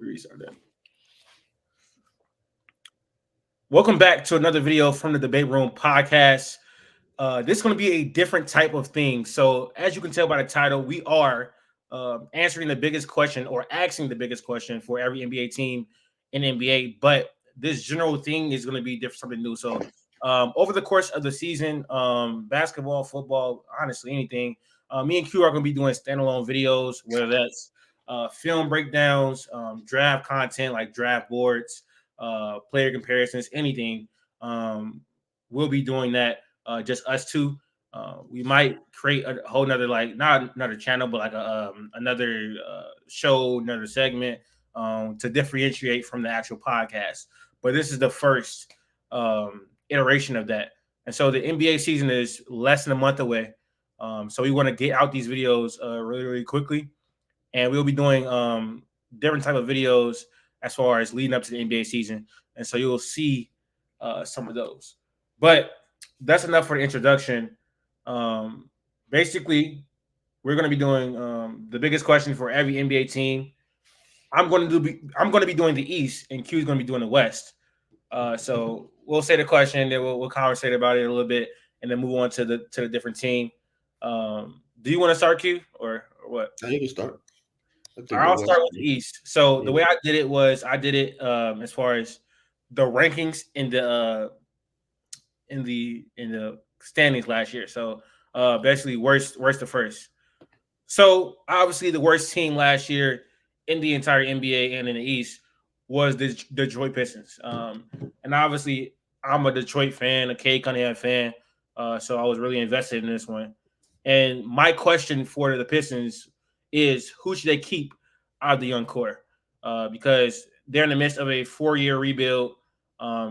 Restart that. Welcome back to another video from the Debate Room podcast. This is going to be a different type of thing. So, as you can tell by the title, we are answering the biggest question or asking the biggest question for every NBA team in the NBA. But this general thing is going to be different, something new. So, over the course of the season, basketball, football, honestly, anything, me and Q are going to be doing standalone videos, whether that's film breakdowns, draft content like draft boards, player comparisons, anything. We'll be doing that. Just us two. We might create a whole nother, like, not another channel, but like another show, another segment to differentiate from the actual podcast. But this is the first iteration of that. And so the NBA season is less than a month away. So we want to get out these videos really, really quickly. And we'll be doing different type of videos as far as leading up to the NBA season. And so you'll see some of those. But that's enough for the introduction. Basically, we're going to be doing the biggest question for every NBA team. I'm going to be doing the East, and Q is going to be doing the West. So we'll say the question, then we'll conversate about it a little bit, and then move on to the different team. Do you want to start, Q, or what? You can start. I think the I'll start West. with the East. So the Yeah. way I did it was I did it as far as the rankings in the standings last year. So basically worst to first. So obviously the worst team last year in the entire NBA and in the East was the Detroit Pistons. And obviously I'm a Detroit fan, a K Cunningham fan. So I was really invested in this one. And my question for the Pistons is who should they keep out of the young core? Because they're in the midst of a 4-year rebuild.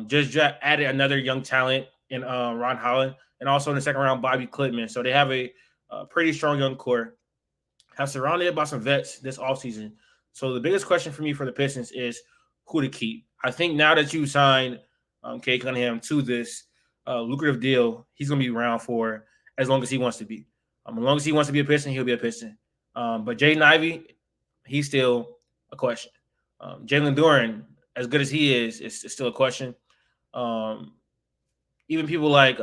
Just added another young talent in Ron Holland, and also in the second round, Bobby Clitman. So they have a pretty strong young core. Have surrounded it by some vets this offseason. So the biggest question for me for the Pistons is who to keep. I think now that you signed Kay Cunningham to this lucrative deal, he's going to be around for as long as he wants to be. As long as he wants to be a Piston, he'll be a Piston. But Jaden Ivey, he's still a question. Jalen Duren, as good as he is still a question. Um, Even people like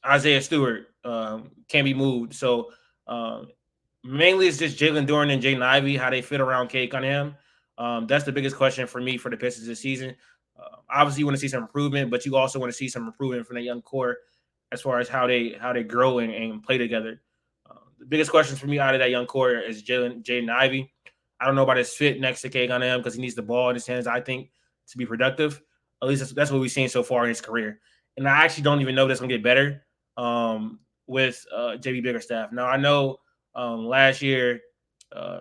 Isaiah Stewart can't be moved. So um, mainly it's just Jalen Duren and Jaden Ivey, how they fit around Cade Cunningham. That's the biggest question for me for the Pistons this season. Obviously, you want to see some improvement, but you also want to see some improvement from the young core as far as how they grow and play together. The biggest questions for me out of that young core is Jaden Ivey. I don't know about his fit next to Cade Cunningham because he needs the ball in his hands, I think, to be productive. At least that's what we've seen so far in his career. And I actually don't even know that's going to get better with JB Biggerstaff. Now, I know last year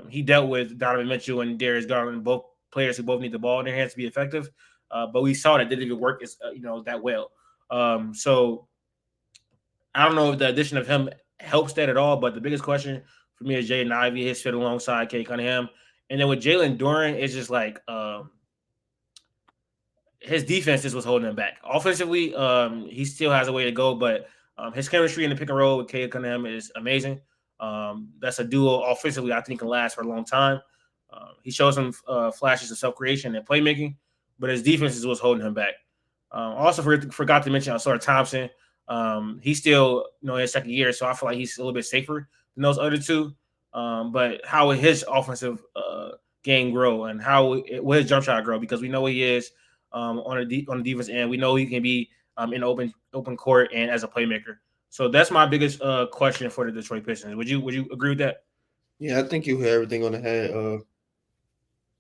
he dealt with Donovan Mitchell and Darius Garland, both players who both need the ball in their hands to be effective. But we saw that didn't even work as that well. So I don't know if the addition of him helps that at all. But the biggest question for me is Jaden Ivey, his fit alongside Kay Cunningham, and then with Jalen Duren, it's just like his defense is what's holding him back. Offensively, he still has a way to go, but his chemistry in the pick and roll with Cade Cunningham is amazing. That's a duo offensively I think can last for a long time. He shows some flashes of self-creation and playmaking, but his defense is what's holding him back. Also forgot to mention Ausar Thompson. He's still in his second year, so I feel like he's a little bit safer than those other two. But how will his offensive game grow and will his jump shot grow? Because we know what he is on the defense end. We know he can be in open court and as a playmaker. So that's my biggest question for the Detroit Pistons. Would you agree with that? Yeah, I think you hit everything on the head.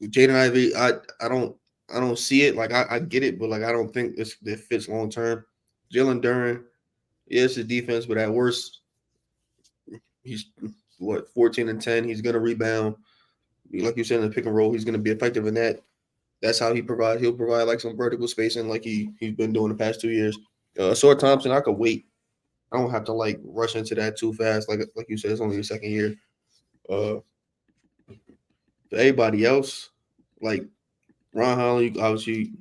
Jaden Ivey, I don't see it. Like I get it, but like I don't think it fits long term. Jalen Duren, yes, his defense, but at worst, he's 14-10. He's gonna rebound. Like you said in the pick and roll, he's gonna be effective in that. That's how he provides. He'll provide like some vertical spacing, like he's been doing the past 2 years. Sword Thompson, I could wait. I don't have to like rush into that too fast. Like you said, it's only the second year. Uh, for everybody else, like Ron Holland, obviously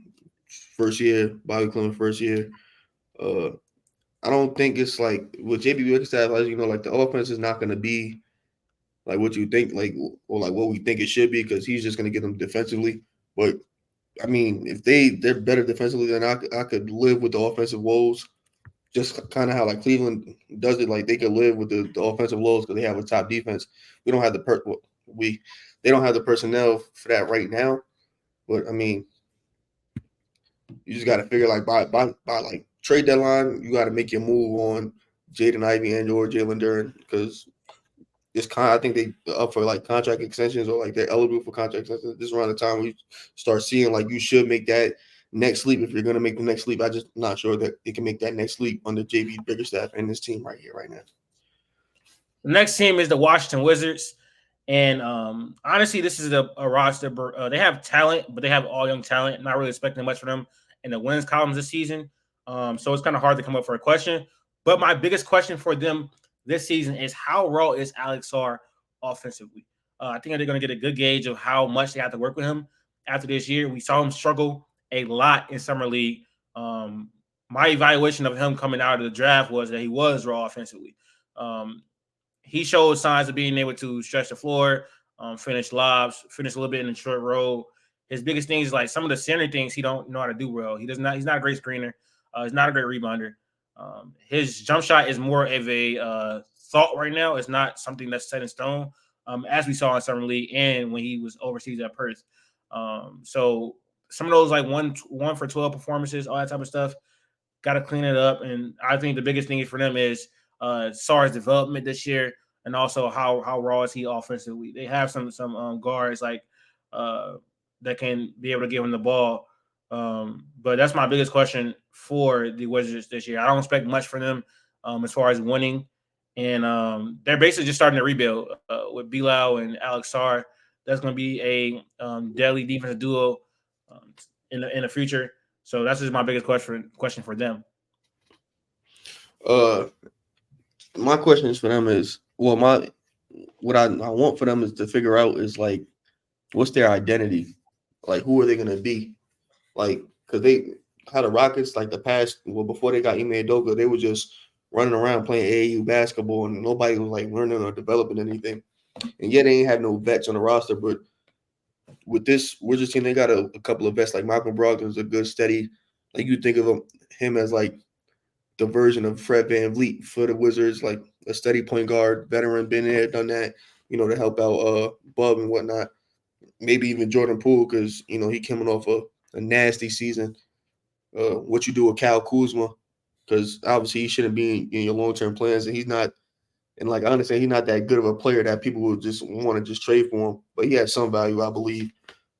first year, Bobby Clement first year. Uh, I don't think it's like with JB Bickerstaff, as you know, like the offense is not going to be like what you think, like or like what we think it should be, because he's just going to get them defensively. But I mean, if they're better defensively, then I could live with the offensive woes. Just kind of how like Cleveland does it, like they could live with the offensive lows because they have a top defense. We don't have we they don't have the personnel for that right now. But I mean, you just got to figure like by like trade deadline, you got to make your move on Jaden Ivey and or Jalen Duren, because I think they up for like contract extensions, or like they're eligible for contract extensions. This is around the time we start seeing like you should make that next leap if you're gonna make the next leap. I just not sure that they can make that next leap under JB Biggerstaff and this team right here right now. The next team is the Washington Wizards. And honestly, this is a roster. They have talent, but they have all young talent. Not really expecting much from them in the wins columns this season. So it's kind of hard to come up for a question. But my biggest question for them this season is how raw is Alex Sarr offensively? I think they're going to get a good gauge of how much they have to work with him after this year. We saw him struggle a lot in summer league. My evaluation of him coming out of the draft was that he was raw offensively. He showed signs of being able to stretch the floor, finish lobs, finish a little bit in the short roll. His biggest thing is like some of the center things he don't know how to do well. He's not a great screener. He's not a great rebounder. His jump shot is more of a thought right now. It's not something that's set in stone, as we saw in summer league and when he was overseas at Perth. So some of those like one for 12 performances, all that type of stuff, got to clean it up. And I think the biggest thing for them is Sarr's development this year, and also how raw is he offensively. They have some guards like that can be able to give him the ball. But that's my biggest question for the Wizards this year. I don't expect much from them as far as winning. And they're basically just starting to rebuild with Bilal and Alex Sarr. That's going to be a deadly defensive duo in the future. So that's just my biggest question for them. My questions for them is, well, what I want for them is to figure out is like what's their identity, like who are they gonna be, like because they had the Rockets like the past, well, before they got Ime Udoka, they were just running around playing AAU basketball and nobody was like learning or developing anything, and yet they ain't have no vets on the roster. But with this Wizards team, they got a couple of vets like Malcolm Brogdon's a good steady, like you think of him as like the version of Fred VanVleet for the Wizards, like a steady point guard, veteran, been there, done that, to help out Bub and whatnot. Maybe even Jordan Poole, because he coming off a nasty season. What you do with Kyle Kuzma, because obviously he shouldn't be in your long term plans, and he's not. And like I understand, he's not that good of a player that people would just want to just trade for him, but he has some value, I believe.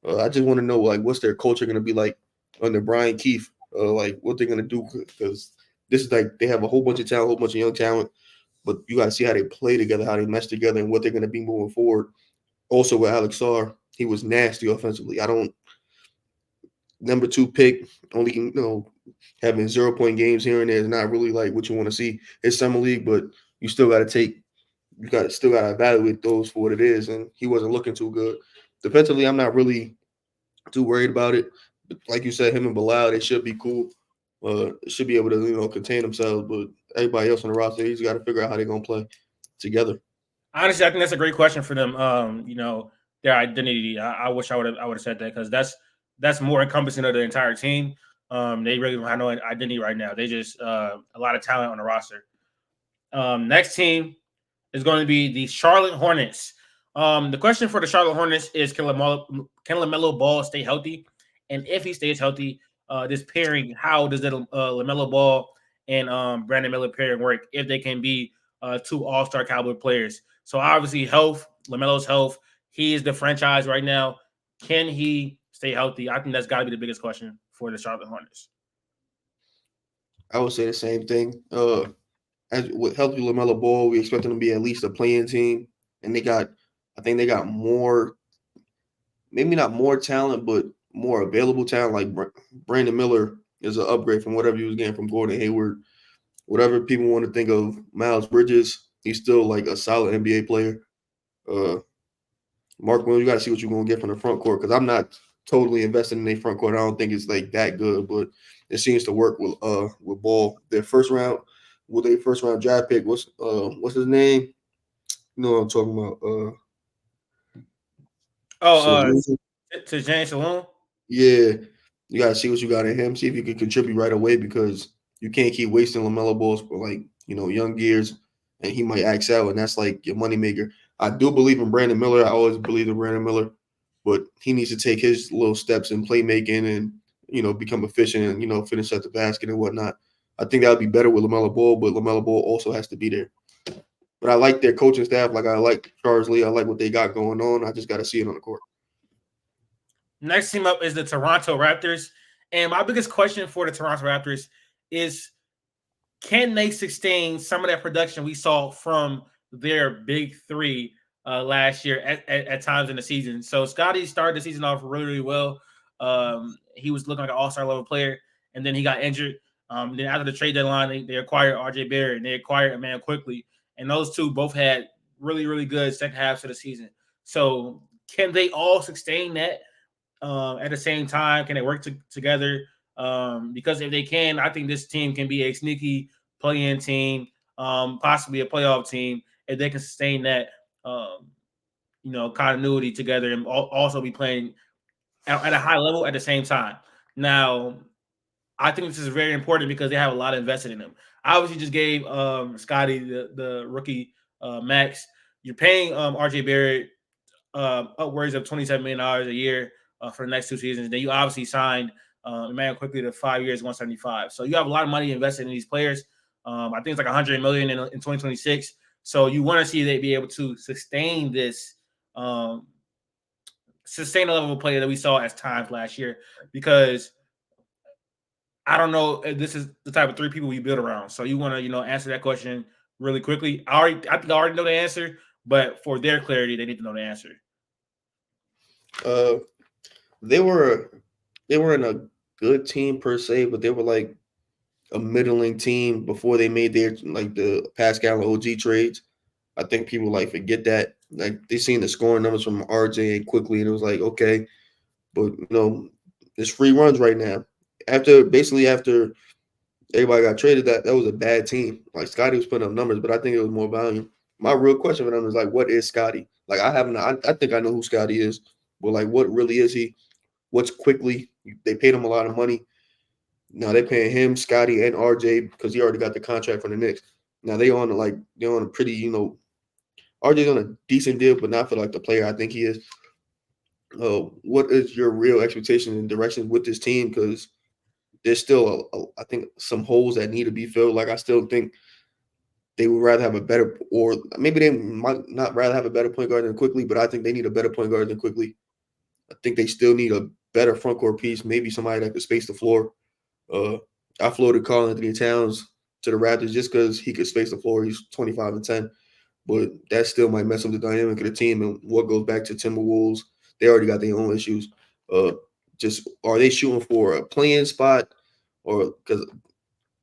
I just want to know like what's their culture going to be like under Brian Keefe, like what they're going to do, because this is like they have a whole bunch of talent, a whole bunch of young talent, but you got to see how they play together, how they mesh together, and what they're going to be moving forward. Also with Alex Sarr, he was nasty offensively. Number 2 pick, only having 0-point games here and there is not really like what you want to see. It's summer league, but you still got to evaluate those for what it is, and he wasn't looking too good. Defensively, I'm not really too worried about it. But like you said, him and Bilal, they should be cool. Should be able to contain themselves, but everybody else on the roster, he's got to figure out how they're gonna play together. Honestly, I think that's a great question for them. Their identity. I wish I would have said that, because that's more encompassing of the entire team. They really don't have no identity right now. They just a lot of talent on the roster. Next team is going to be the Charlotte Hornets. The question for the Charlotte Hornets is, can LaMelo Ball stay healthy? And if he stays healthy, this pairing, how does that LaMelo Ball and Brandon Miller pairing work if they can be 2 all-star caliber players? So obviously health, LaMelo's health, he is the franchise right now. Can he stay healthy? I think that's got to be the biggest question for the Charlotte Hornets. I would say the same thing. As with healthy LaMelo Ball, we expect them to be at least a playing team, and I think they got more, maybe not more talent, but more available talent. Like Brandon Miller is an upgrade from whatever he was getting from Gordon Hayward. Whatever people want to think of Miles Bridges, he's still like a solid NBA player. Mark Williams, you got to see what you're going to get from the front court, because I'm not totally invested in their front court. I don't think it's like that good, but it seems to work with Ball. Their first round draft pick, what's his name? You know what I'm talking about? Oh, Saloon. to James Saloon. Yeah, you gotta see what you got in him. See if you can contribute right away because you can't keep wasting Lamelo balls for like young gears, and he might axe out, and that's like your moneymaker. I do believe in Brandon Miller. I always believe in Brandon Miller, but he needs to take his little steps in playmaking and become efficient and finish at the basket and whatnot. I think that would be better with Lamelo Ball, but Lamelo Ball also has to be there. But I like their coaching staff. Like I like Charles Lee. I like what they got going on. I just got to see it on the court. Next team up is the Toronto Raptors. And my biggest question for the Toronto Raptors is, can they sustain some of that production we saw from their big three last year at times in the season? So Scotty started the season off really, really well. He was looking like an all-star level player, and then he got injured. Then after the trade deadline, they acquired RJ Barrett and they acquired Emmanuel quickly. And those two both had really, really good second halves of the season. So can they all sustain that at the same time? Can they work together? Because if they can, I think this team can be a sneaky play-in team, possibly a playoff team, if they can sustain that, continuity together and also be playing at a high level at the same time. Now, I think this is very important because they have a lot invested in them. I obviously just gave Scotty the rookie max. You're paying RJ Barrett upwards of $27 million a year for the next two seasons. Then you obviously signed Emmanuel quickly to 5 years, 175. So you have a lot of money invested in these players. I think it's like 100 million in 2026. So you want to see they be able to sustain this, sustain the level of play that we saw at times last year. Because I don't know if this is the type of three people we build around. So you want to answer that question really quickly. I think I already know the answer, but for their clarity, they need to know the answer. Uh, they were in a good team per se, but they were like a middling team before they made their like the Pascal and OG trades. I think people like forget that. Like they seen the scoring numbers from RJ and quickly, and it was like okay, but it's free runs right now. After everybody got traded, that was a bad team. Like Scotty was putting up numbers, but I think it was more volume. My real question for them is like, what is Scotty? Like I think I know who Scotty is, but like, what really is he? What's quickly? They paid him a lot of money. Now they're paying him, Scotty, and RJ because he already got the contract from the Knicks. Now they're on a pretty RJ's on a decent deal, but not for like the player I think he is. What is your real expectation and direction with this team? Because there's still I think some holes that need to be filled. Like I still think they would rather have a better, or maybe they might not rather have a better point guard than Quickly, but I think they need a better point guard than Quickly. I think they still need a better front court piece, maybe somebody that could space the floor. Uh, I floated Karl Anthony Towns to the Raptors just because he could space the floor. He's 25 and 10, but that still might mess up the dynamic of the team. And what goes back to Timberwolves, they already got their own issues. Just are they shooting for a playing spot, or because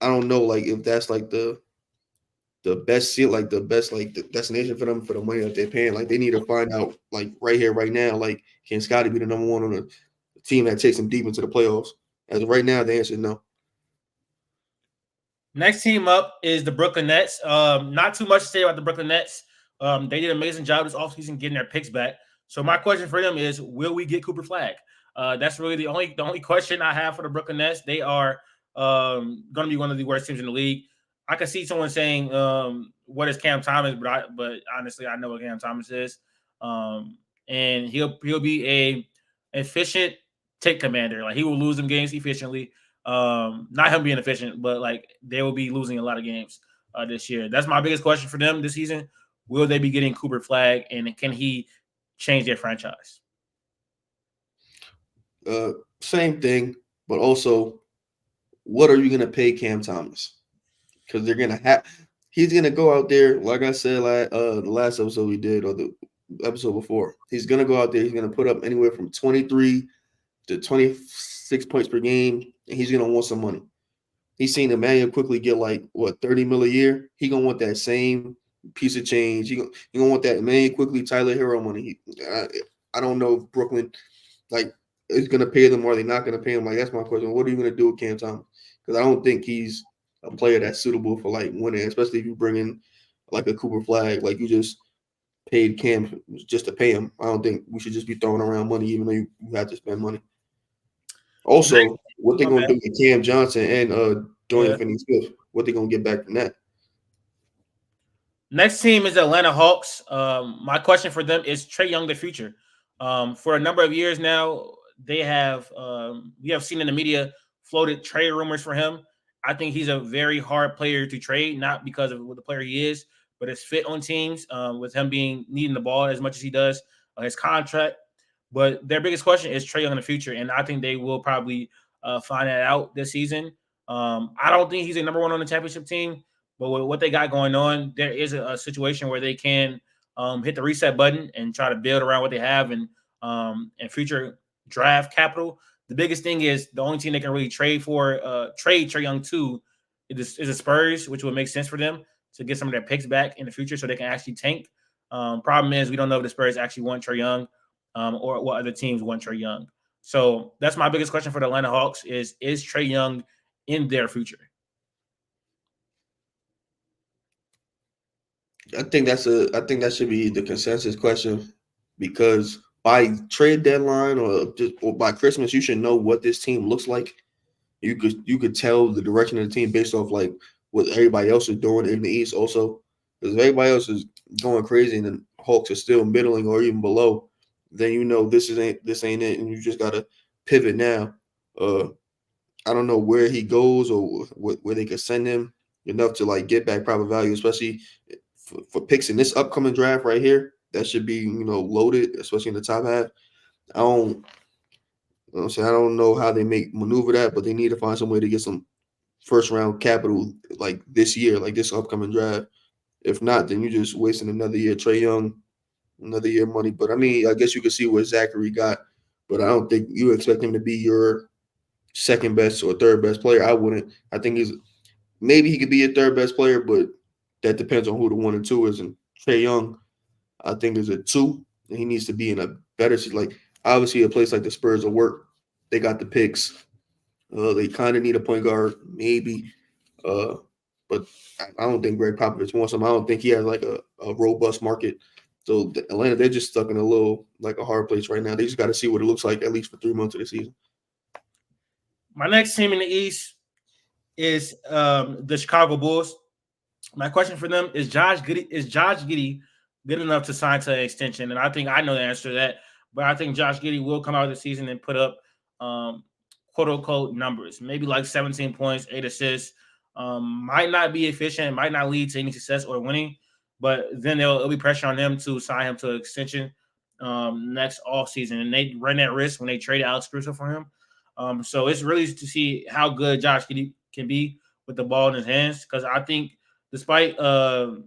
I don't know, like if that's like the best seat, like the best like the destination for them for the money that they're paying. Like they need to find out like right here, right now, like can Scotty be the number one on the team that takes them deep into the playoffs? As of right now, the answer is no. Next team up is the Brooklyn Nets. Not too much to say about the Brooklyn Nets. They did an amazing job this offseason getting their picks back. So my question for them is, will we get Cooper Flag? That's really the only question I have for the Brooklyn Nets. They are going to be one of the worst teams in the league. I can see someone saying, "What is Cam Thomas?" But honestly, I know what Cam Thomas is, and he'll be a efficient take commander. Like he will lose them games efficiently. Not him being efficient, but like they will be losing a lot of games this year. That's my biggest question for them this season. Will they be getting Cooper Flag, and can he change their franchise? Same thing, but also, what are you going to pay Cam Thomas? Because they're going to have, he's going to go out there, like I said, the last episode we did or the episode before. He's going to go out there. He's going to put up anywhere from 23 to 26 points per game, and he's going to want some money. He's seen Emmanuel quickly get like what 30 mil a year. He gonna want that same piece of change. He gonna want that Emmanuel quickly Tyler Hero money. I don't know if Brooklyn like is gonna pay them or they're not gonna pay him. Like that's my question. What are you gonna do with Cam Thomas? Because I don't think he's a player that's suitable for like winning, especially if you bring in like a Cooper Flag. Like you just paid Cam just to pay him. I don't think we should just be throwing around money, even though you have to spend money. Next, Also, what they my gonna bad. do with Cam Johnson and Dorian Yeah. Finney-Smith? What they gonna get back from that? Next team is the Atlanta Hawks. My question for them is Trae Young the future? For a number of years now, they have we have seen in the media floated trade rumors for him. I think he's a very hard player to trade, not because of what the player he is, but his fit on teams, with him being needing the ball as much as he does, his contract. But their biggest question is Trae Young in the future, and I think they will probably find that out this season. I don't think he's a number one on the championship team, but with what they got going on, there is a situation where they can hit the reset button and try to build around what they have and future draft capital. The biggest thing is the only team they can really trade for, trade Trae Young to, is the Spurs, which would make sense for them to get some of their picks back in the future so they can actually tank. Problem is, we don't know if the Spurs actually want Trae Young, or what other teams want Trae Young. So that's my biggest question for the Atlanta Hawks: is Trae Young in their future? I think that should be the consensus question because by trade deadline or by Christmas, you should know what this team looks like. You could tell the direction of the team based off like what everybody else is doing in the East also. Because if everybody else is going crazy and the Hawks are still middling or even below, then you know this ain't it, and you just gotta pivot now. Uh, I don't know where he goes or where they could send him enough to like get back proper value, especially for picks in this upcoming draft right here. That should be loaded, especially in the top half. I don't, I'm saying I don't know how they maneuver that, but they need to find some way to get some first round capital like this year, like this upcoming draft. If not, then you're just wasting another year. Trae Young, another year money. But I mean, I guess you could see what Zachary got, but I don't think you expect him to be your second best or third best player. I wouldn't. I think maybe he could be a third best player, but that depends on who the 1 and 2 is. And Trae Young, I think, is a 2, and he needs to be in a better seat. Like obviously, a place like the Spurs will work. They got the picks. They kind of need a point guard, maybe, uh, but I don't think Greg Popovich wants him. I don't think he has like a robust market. So Atlanta, they're just stuck in a little like a hard place right now. They just got to see what it looks like at least for 3 months of the season. My next team in the East is the Chicago Bulls. My question for them is Josh Giddey good enough to sign to an extension? And I think I know the answer to that, but I think Josh Giddey will come out of the season and put up quote unquote numbers, maybe like 17 points, 8 assists. Might not be efficient, might not lead to any success or winning, but then there'll be pressure on them to sign him to an extension next off season, and they run that risk when they trade Alex Caruso for him. So it's really to see how good Josh Giddey can be with the ball in his hands, because I think despite a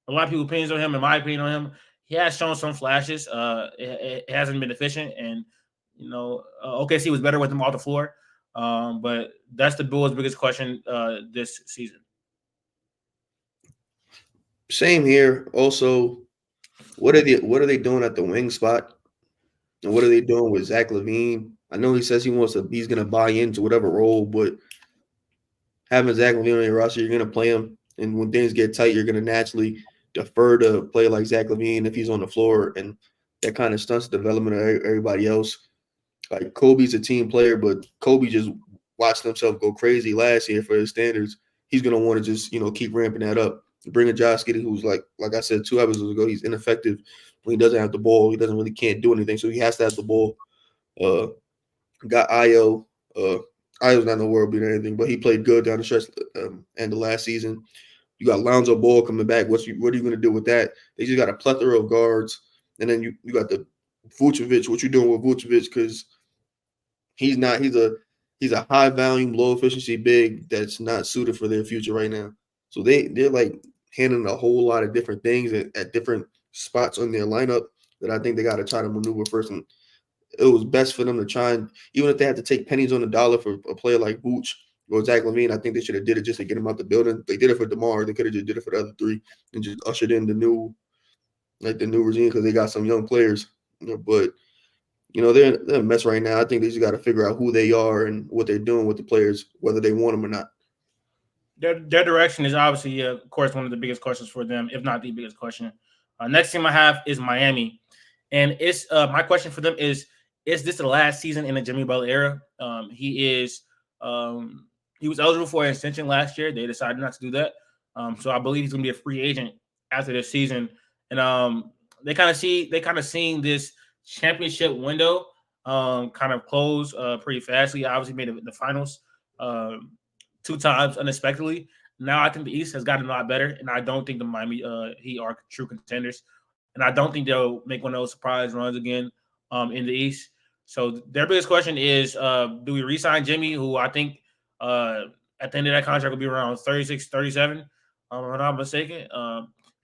lot of people's opinions on him, in my opinion on him, he has shown some flashes. It hasn't been efficient, and OKC was better with him off the floor. But that's the Bulls' biggest question this season. Same here. Also, what are they doing at the wing spot? And what are they doing with Zach LaVine? I know he says he's gonna buy into whatever role, but having Zach LaVine on your roster, you're gonna play him, and when things get tight, you're gonna naturally defer to play like Zach LaVine if he's on the floor, and that kind of stunts the development of everybody else. Like Kobe's a team player, but Kobe just watched himself go crazy last year for his standards. He's gonna want to just keep ramping that up. Bring a Josh Giddey who's like I said 2 episodes ago, he's ineffective when he doesn't have the ball. He doesn't really can't do anything, so he has to have the ball. Uh, got Io. Io's not in the world beater or anything, but he played good down the stretch end of last season. You got Lonzo Ball coming back. What are you going to do with that? They just got a plethora of guards, and then you got the Vucevic. What you doing with Vucevic? Because he's not. He's a high volume, low efficiency big that's not suited for their future right now. So they're like handling a whole lot of different things at different spots on their lineup that I think they got to try to maneuver first. And it was best for them to try and even if they had to take pennies on the dollar for a player like Vooch or Zach LaVine, I think they should have did it just to get him out the building. They did it for DeMar. They could have just did it for the other 3 and just ushered in the new regime because they got some young players. But they're a mess right now. I think they just got to figure out who they are and what they're doing with the players, whether they want them or not. Their direction is obviously, of course, one of the biggest questions for them, if not the biggest question. Next team I have is Miami, and it's my question for them is this the last season in the Jimmy Butler era? Um, he was eligible for an extension last year. They decided not to do that, so I believe he's going to be a free agent after this season. And they kind of seeing this championship window kind of close pretty fastly. Obviously, made the finals two times unexpectedly. Now I think the East has gotten a lot better, and I don't think the Miami Heat are true contenders, and I don't think they'll make one of those surprise runs again in the East. So their biggest question is, do we re-sign Jimmy, who I think at the end of that contract will be around 36, 37, if I'm not mistaken.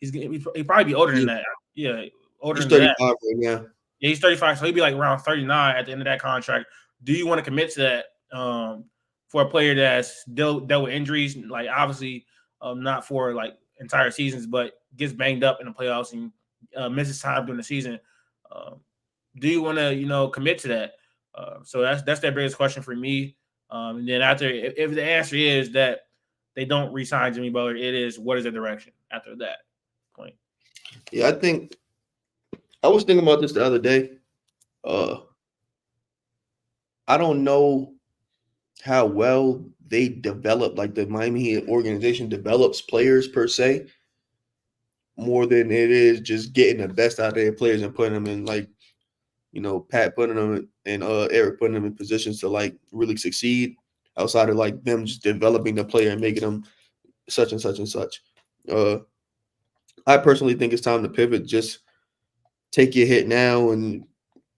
He'd probably be older than Yeah, that. Yeah, older he's than that. 35 right now. Yeah, he's 35, so he'd be like around 39 at the end of that contract. Do you want to commit to that for a player that's dealt with injuries? Like obviously, not for like entire seasons, but gets banged up in the playoffs and misses time during the season. Um, do you want to commit to that? So that's their biggest question for me. And then after, if the answer is that they don't re-sign Jimmy Butler, it is what is the direction after that point? Yeah, I was thinking about this the other day. Uh, I don't know how well they develop, like the Miami Heat organization develops players per se, more than it is just getting the best out of their players and putting them in like, Pat putting them and Eric putting them in positions to like really succeed outside of like them just developing the player and making them such and such and such. Uh, I personally think it's time to pivot. Just take your hit now, and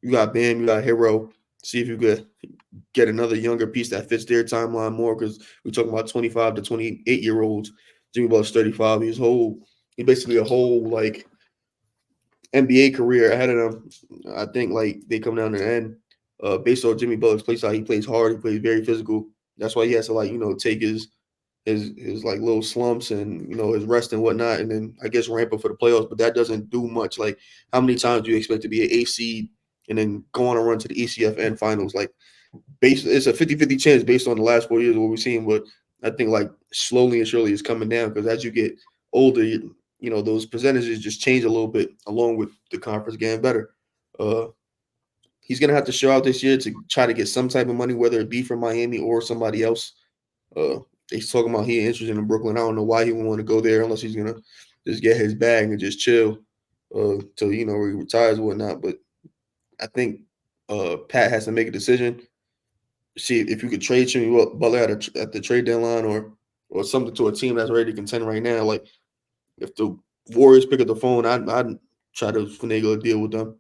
you got Bam, you got Hero. See if you could get another younger piece that fits their timeline more. Because we're talking about 25 to 28-year-olds. Jimmy Butler's 35. He's basically a whole like NBA career ahead of them. I think like they come down to the end. Based on Jimmy Butler's play style, he plays hard. He plays very physical. That's why he has to like take his like little slumps and his rest and whatnot, and then I guess ramp up for the playoffs. But that doesn't do much. Like how many times do you expect to be an eighth seed and then go on a run to the ECFN finals? Like it's a 50-50 chance based on the last 4 years of what we've seen. But I think like slowly and surely it's coming down because as you get older, those percentages just change a little bit along with the conference getting better. Uh, he's gonna have to show out this year to try to get some type of money, whether it be from Miami or somebody else. Uh, he's talking about he interested in Brooklyn. I don't know why he would want to go there unless he's gonna just get his bag and just chill till he retires or whatnot. But I think Pat has to make a decision. See if you could trade Jimmy Butler at the trade deadline or something to a team that's ready to contend right now. Like if the Warriors pick up the phone, I'd try to finagle a deal with them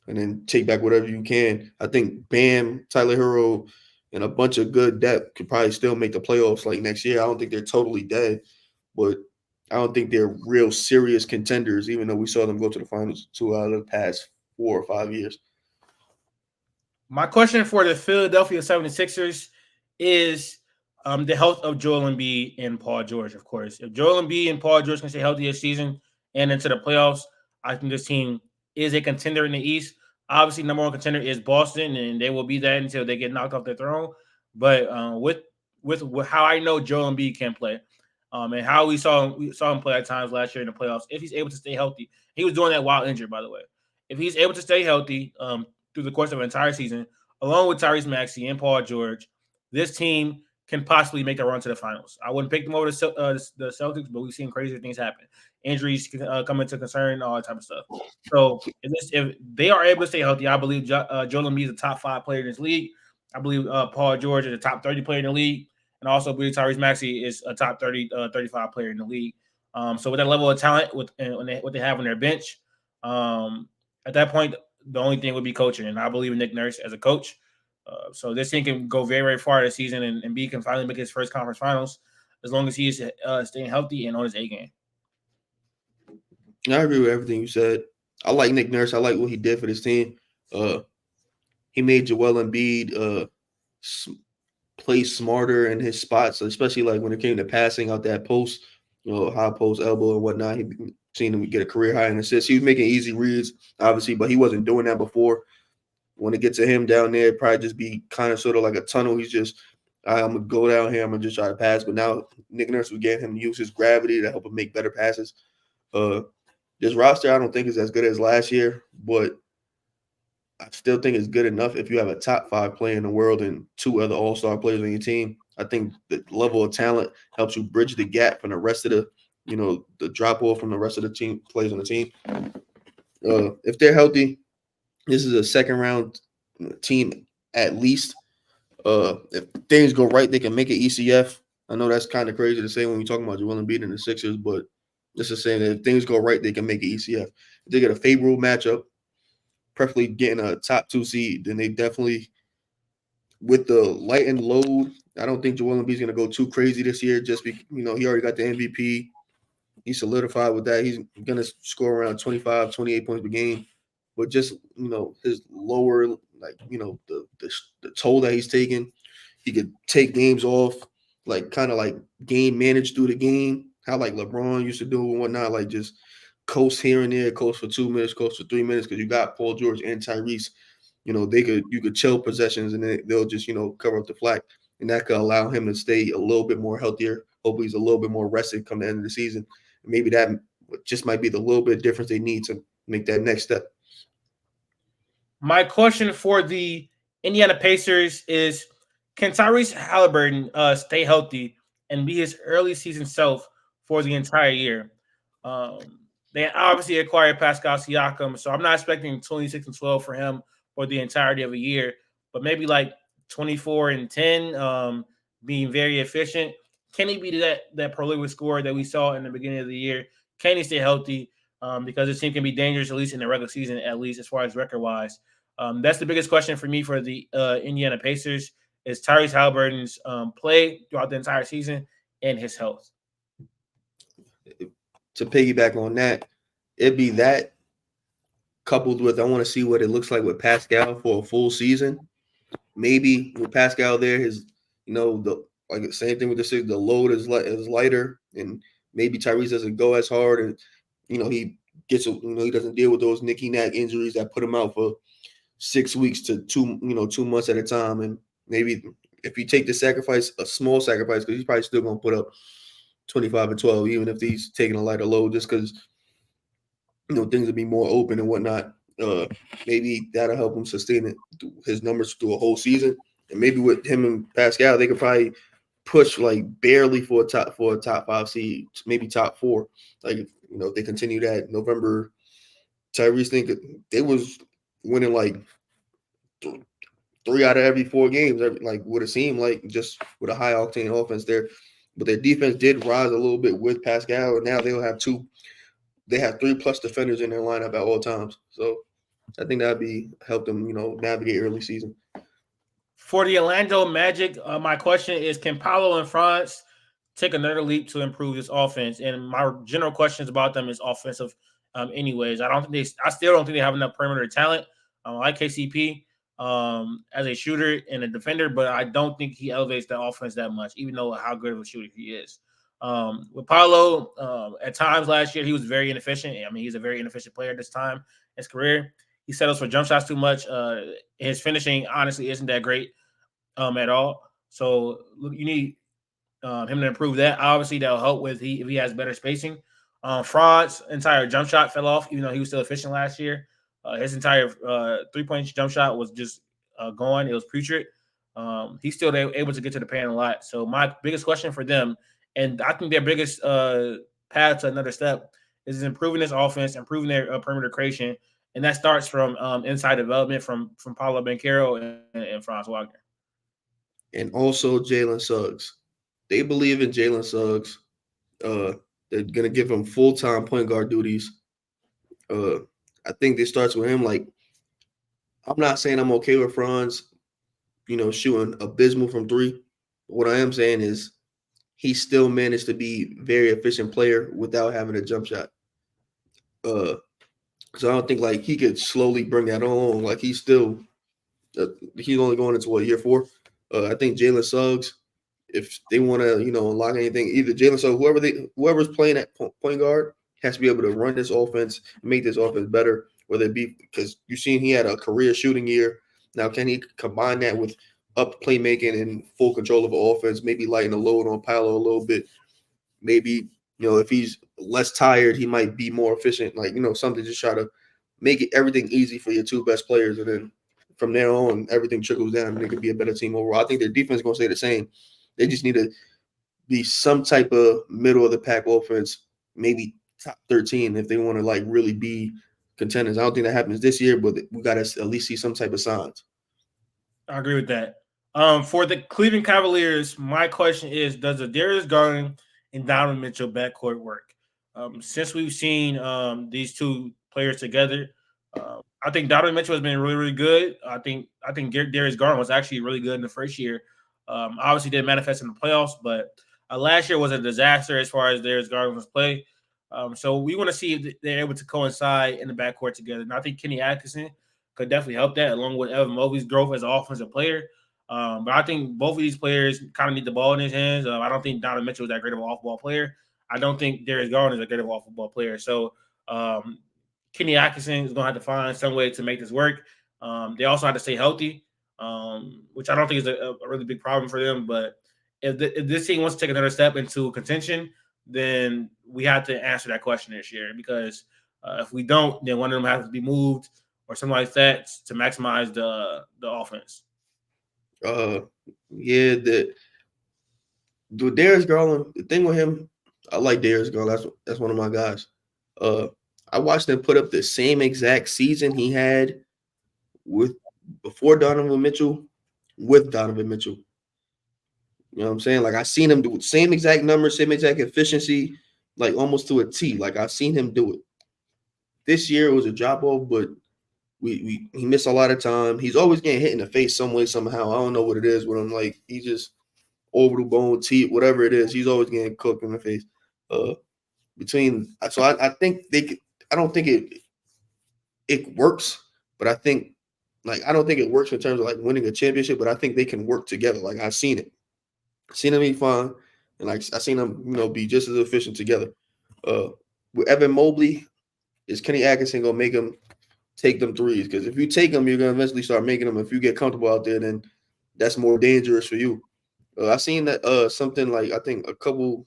and then take back whatever you can. I think Bam, Tyler Hero, and a bunch of good depth could probably still make the playoffs like next year. I don't think they're totally dead, but I don't think they're real serious contenders, even though we saw them go to the finals 2 out of the past 4 or 5 years. My question for the Philadelphia 76ers is the health of Joel Embiid and Paul George, of course. If Joel Embiid and Paul George can stay healthy this season and into the playoffs, I think this team is a contender in the East. Obviously, number one contender is Boston, and they will be that until they get knocked off their throne. But with how I know Joel Embiid can play, and how we saw him play at times last year in the playoffs, if he's able to stay healthy, he was doing that while injured, by the way. If he's able to stay healthy, through the course of an entire season, along with Tyrese Maxey and Paul George, this team can possibly make a run to the finals. I wouldn't pick them over the Celtics, but we've seen crazy things happen. Injuries come into concern, all that type of stuff. So if they are able to stay healthy, I believe Joel Embiid is a top 5 player in this league. I believe Paul George is a top 30 player in the league. And also believe Tyrese Maxey is a top 30, 35 player in the league. So with that level of talent, what they have on their bench, at that point, the only thing would be coaching, and I believe in Nick Nurse as a coach. So this team can go very, very far this season, and B can finally make his first conference finals as long as he is staying healthy and on his A game. I agree with everything you said. I like Nick Nurse. I like what he did for this team. He made Joel Embiid play smarter in his spots, especially like when it came to passing out that post, high post, elbow, and whatnot. He seen him get a career high in assists. He was making easy reads, obviously, but he wasn't doing that before. When it gets to him down there, it'd probably just be kind of sort of like a tunnel. He's just, I'm going to go down here. I'm going to just try to pass. But now Nick Nurse was getting him to use his gravity to help him make better passes. This roster, I don't think is as good as last year, but I still think it's good enough if you have a top 5 player in the world and 2 other all-star players on your team. I think the level of talent helps you bridge the gap from the rest of the drop off from the rest of the team players on the team. If they're healthy, this is a second round team at least. If things go right, they can make an ECF. I know that's kind of crazy to say when we're talking about Joel Embiid and the Sixers, but this is saying that if things go right, they can make an ECF. If they get a favorable matchup, preferably getting a top 2 seed, then they definitely, with the lightened load, I don't think Joel Embiid's going to go too crazy this year. Just because he already got the MVP. He's solidified with that. He's going to score around 25, 28 points per game. But just his lower, the toll that he's taking, he could take games off, like kind of like game manage through the game, how like LeBron used to do and whatnot, like just coast here and there, coast for 2 minutes, coast for 3 minutes, because you got Paul George and Tyrese. You could chill possessions and then they'll just cover up the slack, and that could allow him to stay a little bit more healthier. Hopefully, he's a little bit more rested come the end of the season. Maybe that just might be the little bit difference they need to make that next step. My question for the Indiana Pacers is, can Tyrese Halliburton stay healthy and be his early season self for the entire year? They obviously acquired Pascal Siakam, so I'm not expecting 26 and 12 for him for the entirety of a year, but maybe like 24 and 10, being very efficient. Can he be that prolific scorer that we saw in the beginning of the year? Can he stay healthy? Because this team can be dangerous, at least in the regular season, at least as far as record wise. That's the biggest question for me for the Indiana Pacers is Tyrese Halliburton's play throughout the entire season and his health. To piggyback on that, it'd be that coupled with I want to see what it looks like with Pascal for a full season. Maybe with Pascal there, his the same thing with the Sixers, the load is lighter, and maybe Tyrese doesn't go as hard, and he gets he doesn't deal with those nicky knack injuries that put him out for 6 weeks to 2 months at a time. And maybe if you take the sacrifice, a small sacrifice, because he's probably still gonna put up 25 and 12, even if he's taking a lighter load, just because things will be more open and whatnot. Maybe that'll help him sustain his numbers through a whole season. And maybe with him and Pascal, they could probably push like barely for a top 5 seed, maybe top 4. Like if they continue that November, Tyrese think they was winning like 3 out of every 4 games, like would it seem like, just with a high octane offense there. But their defense did rise a little bit with Pascal, and now they'll have 2. They have 3+ defenders in their lineup at all times. So I think that'd help them, navigate early season. For the Orlando Magic, my question is, can Paolo and Franz take another leap to improve this offense? And my general questions about them is offensive. Anyways, I still don't think they have enough perimeter talent. I like KCP as a shooter and a defender, but I don't think he elevates the offense that much, even though how good of a shooter he is. With Paolo, at times last year, he was very inefficient. I mean, he's a very inefficient player at this time in his career. He settles for jump shots too much. His finishing, honestly, isn't that great at all. So you need him to improve that. Obviously, that'll help if he has better spacing. Franz's entire jump shot fell off, even though he was still efficient last year. His entire 3-point jump shot was just gone. It was putrid. He's still able to get to the pan a lot. So my biggest question for them, and I think their biggest path to another step, is improving this offense, improving their perimeter creation, and that starts from inside development from Paolo Banchero and Franz Wagner. And also Jalen Suggs. They believe in Jalen Suggs. They're gonna give him full-time point guard duties. I think it starts with him. Like, I'm not saying I'm okay with Franz, shooting abysmal from 3. What I am saying is he still managed to be very efficient player without having a jump shot. So I don't think like he could slowly bring that on. Like he's still he's only going into year 4. I think Jalen Suggs, if they want to unlock anything, either Jalen Suggs, whoever's playing at point guard has to be able to run this offense, make this offense better. Whether it be because you've seen he had a career shooting year. Now can he combine that with up playmaking and full control of the offense? Maybe lighten the load on Paolo a little bit. Maybe If he's less tired, he might be more efficient. Like, something just try to make it everything easy for your two best players, and then from there on, everything trickles down, and they could be a better team overall. I think their defense is going to stay the same. They just need to be some type of middle of the pack offense, maybe top 13 if they want to like really be contenders. I don't think that happens this year, but we got to at least see some type of signs. I agree with that. For the Cleveland Cavaliers, my question is: does the Darius Garland and Donovan Mitchell backcourt work? Since we've seen these two players together, I think Donovan Mitchell has been really, really good. I think Darius Garland was actually really good in the first year. Obviously, didn't manifest in the playoffs, but last year was a disaster as far as Darius Garland was played. So we want to see if they're able to coincide in the backcourt together. And I think Kenny Atkinson could definitely help that, along with Evan Mobley's growth as an offensive player. But I think both of these players kind of need the ball in his hands. I don't think Donovan Mitchell is that great of an off-ball player. I don't think Darius Garland is a great of an off-ball player. So Kenny Atkinson is going to have to find some way to make this work. They also have to stay healthy, which I don't think is a really big problem for them. But if this team wants to take another step into contention, then we have to answer that question this year, because if we don't, then one of them has to be moved or something like that to maximize the offense. Yeah, the Darius Garland, the thing with him, I like Darius Garland. That's one of my guys. I watched him put up the same exact season he had with before Donovan Mitchell, with Donovan Mitchell. You know what I'm saying? Like I seen him do the same exact numbers, same exact efficiency, like almost to a T. Like I seen him do it. This year it was a drop off, but he missed a lot of time. He's always getting hit in the face some way, somehow. I don't know what it is with him. Like he just orbital bone, teeth, whatever it is, he's always getting cooked in the face. I think they could. I don't think it works, but I think I don't think it works in terms of like winning a championship, but I think they can work together. Like I've seen it. Seen them be fun, and like I seen them, be just as efficient together. With Evan Mobley, is Kenny Atkinson gonna make him take them threes? Because if you take them, you're gonna eventually start making them. If you get comfortable out there, then that's more dangerous for you. I seen that something like I think a couple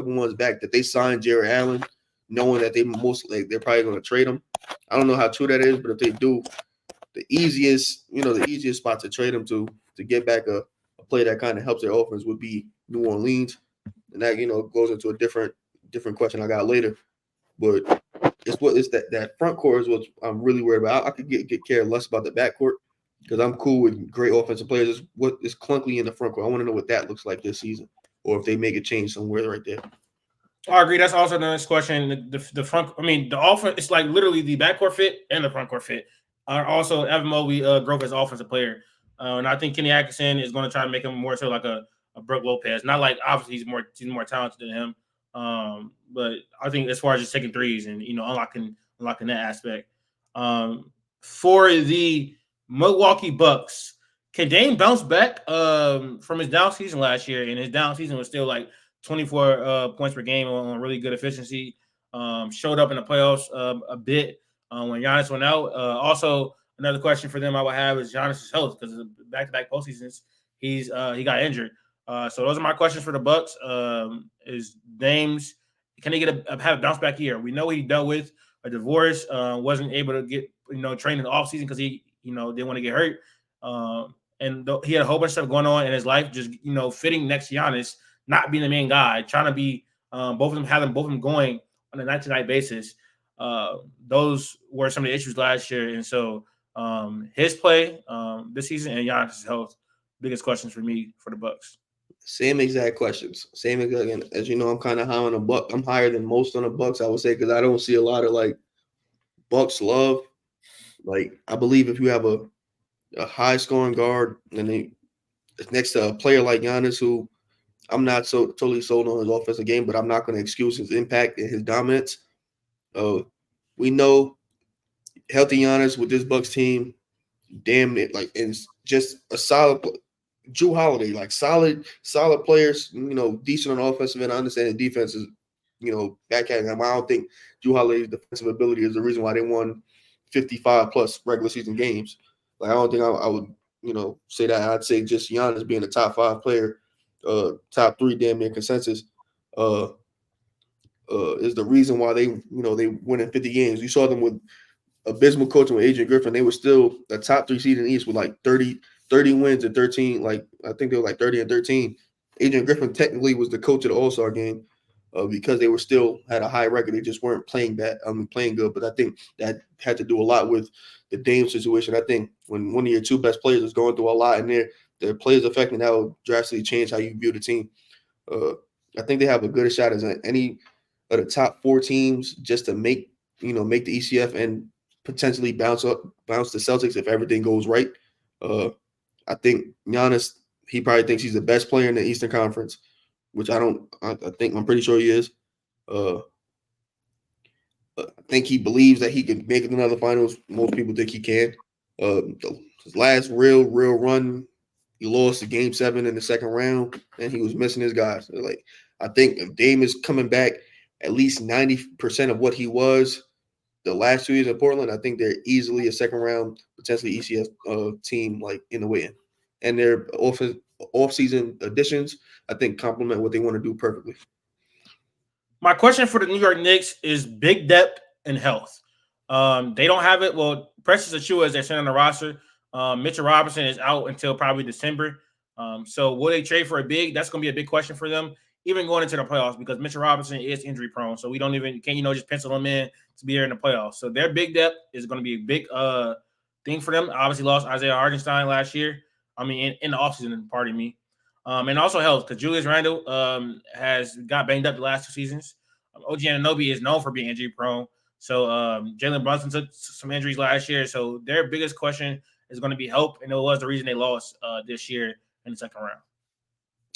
months back that they signed Jared Allen, knowing that they're probably gonna trade him. I don't know how true that is, but if they do, the easiest spot to trade him to get back a play that kind of helps their offense would be New Orleans, and that goes into a different question I got later. But it's that front court is what I'm really worried about. I could get care less about the back court because I'm cool with great offensive players. It's what is clunky in the front court. I want to know what that looks like this season, or if they make a change somewhere right there. I agree. That's also the next question. The front, the offense. It's like literally the backcourt fit and the front court fit are also Evan Mobley growth as offensive player, and I think Kenny Atkinson is going to try to make him more so like a Brook Lopez. Not like obviously he's more talented than him, but I think as far as just taking threes and unlocking that aspect. For the Milwaukee Bucks, can Dame bounce back from his down season last year? And his down season was still like 24 points per game on really good efficiency. Showed up in the playoffs a bit when Giannis went out. Also, another question for them I would have is Giannis' health, because back-to-back postseasons he got injured. So those are my questions for the Bucks. Is Dame's, can he have a bounce back year? We know he dealt with a divorce, wasn't able to get trained in the offseason because he didn't want to get hurt. And he had a whole bunch of stuff going on in his life, just fitting next to Giannis, not being the main guy, trying to be both of them going on a night-to-night basis. Those were some of the issues last year, and so his play this season and Giannis' health, biggest questions for me for the Bucks. Same exact questions. Same exact. And as you know, I'm kind of high on the Buck. I'm higher than most on the Bucks, I would say, because I don't see a lot of like Bucks love. Like I believe if you have a high scoring guard and it's next to a player like Giannis, who I'm not so totally sold on his offensive game, but I'm not going to excuse his impact and his dominance. We know healthy Giannis with this Bucks team, damn it, like, and it's just a solid Jrue Holiday, like solid players, decent on offensive end. I understand the defense is, backhand. I don't think Jrue Holiday's defensive ability is the reason why they won 55 plus regular season games. Like I don't think I would, say that. I'd say just Giannis being a top 5 player, top 3 damn near consensus. is the reason why they win in 50 games. You saw them with abysmal coaching with Adrian Griffin. They were still a top 3 seed in the East with like 30 wins and 13. Like I think they were like 30 and 13. Adrian Griffin technically was the coach of the All-Star game because they were still had a high record. They just weren't playing playing good. But I think that had to do a lot with the Dame situation. I think when one of your 2 best players is going through a lot and their players affecting, that will drastically change how you view the team. I think they have a good shot as any of the top 4 teams just to make the ECF and potentially bounce the Celtics if everything goes right. I think Giannis, he probably thinks he's the best player in the Eastern Conference, which I'm pretty sure he is. I think he believes that he can make it another finals. Most people think he can. His last real run, he lost the Game 7 in the second round, and he was missing his guys. So like, I think if Dame is coming back at least 90% of what he was the last 2 years in Portland, I think they're easily a second round, potentially ECF team like in the way-in. And their off-season additions, I think, complement what they want to do perfectly. My question for the New York Knicks is big depth and health. They don't have it. Well, Precious Achiuwa is their center on the roster. Mitchell Robinson is out until probably December. So will they trade for a big? That's going to be a big question for them, even going into the playoffs, because Mitchell Robinson is injury prone. So we don't even just pencil him in to be there in the playoffs. So their big depth is going to be a big thing for them. Obviously lost Isaiah Hartenstein last year. I mean, in the offseason, pardon me. And also helps because Julius Randle has got banged up the last 2 seasons. OG Anunoby is known for being injury prone. So Jalen Brunson took some injuries last year. So their biggest question is going to be help, and it was the reason they lost this year in the second round.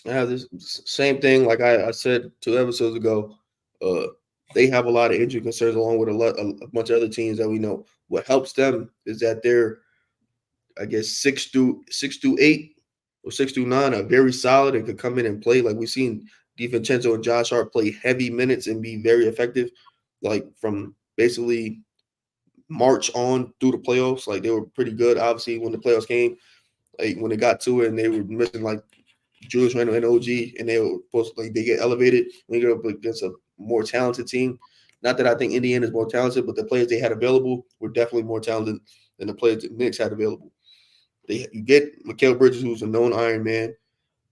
Yeah, this same thing. Like I said 2 episodes ago, they have a lot of injury concerns along with a bunch of other teams that we know. What helps them is that they're, I guess, 6 through 8 or 6 through 9 are very solid and could come in and play. Like we've seen DiVincenzo and Josh Hart play heavy minutes and be very effective, like from basically March on through the playoffs. Like they were pretty good. Obviously, when the playoffs came, like when they got to it and they were missing like Julius Randle and OG, and they were supposed to, like, they get elevated when you go up against a more talented team. Not that I think Indiana is more talented, but the players they had available were definitely more talented than the players the Knicks had available. You get Mikal Bridges, who's a known Iron Man.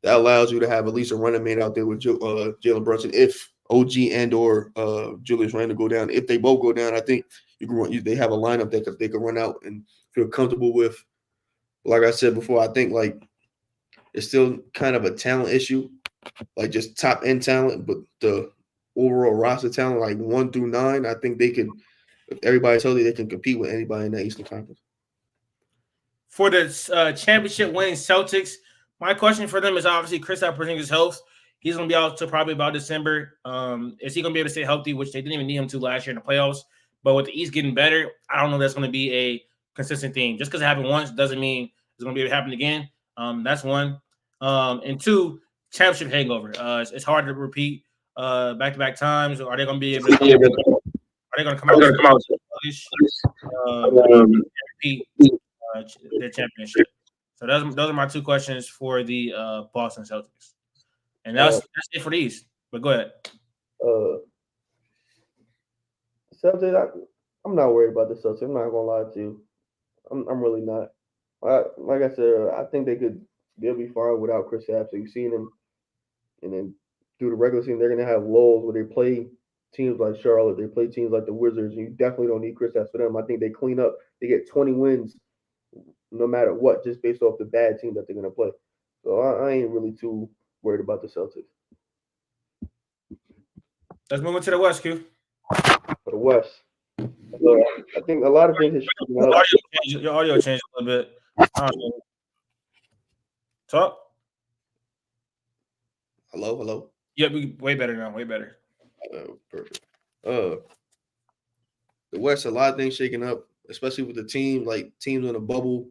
That allows you to have at least a running man out there with Jalen Brunson. If OG and or Julius Randle go down, if they both go down, I think they have a lineup that they can run out and feel comfortable with. Like I said before, I think like it's still kind of a talent issue, like just top end talent, but the overall roster talent, like 1 through 9, I think they can. If everybody's healthy, they can compete with anybody in the Eastern Conference. For the championship winning Celtics, my question for them is obviously Kristaps Porzingis' health. He's going to be out till probably about December. Is he going to be able to stay healthy, which they didn't even need him to last year in the playoffs? But with the East getting better, I don't know if that's going to be a consistent thing. Just because it happened once doesn't mean it's going to be able to happen again. That's one. And 2, championship hangover. It's hard to repeat back-to-back times. Are they going to be able to? Are they going to come out repeat their championship? So those are my 2 questions for the Boston Celtics, and that's it for these. But go ahead. Celtics, I'm not worried about the Celtics. I'm not gonna lie to you. I'm really not. Like I said, I think they'll be fine without Kristaps. So you've seen them, and then through the regular season, they're gonna have lulls where they play teams like Charlotte, they play teams like the Wizards, and you definitely don't need Kristaps for them. I think they clean up. They get 20 wins no matter what, just based off the bad team that they're gonna play. So I ain't really too worried about the Celtics. Let's move into the West, Q. For the West, I think a lot of things. Your audio changed a little bit. Talk. Hello. Yeah, way better now. Way better. Perfect. The West, a lot of things shaking up, especially with the team, like teams in a bubble.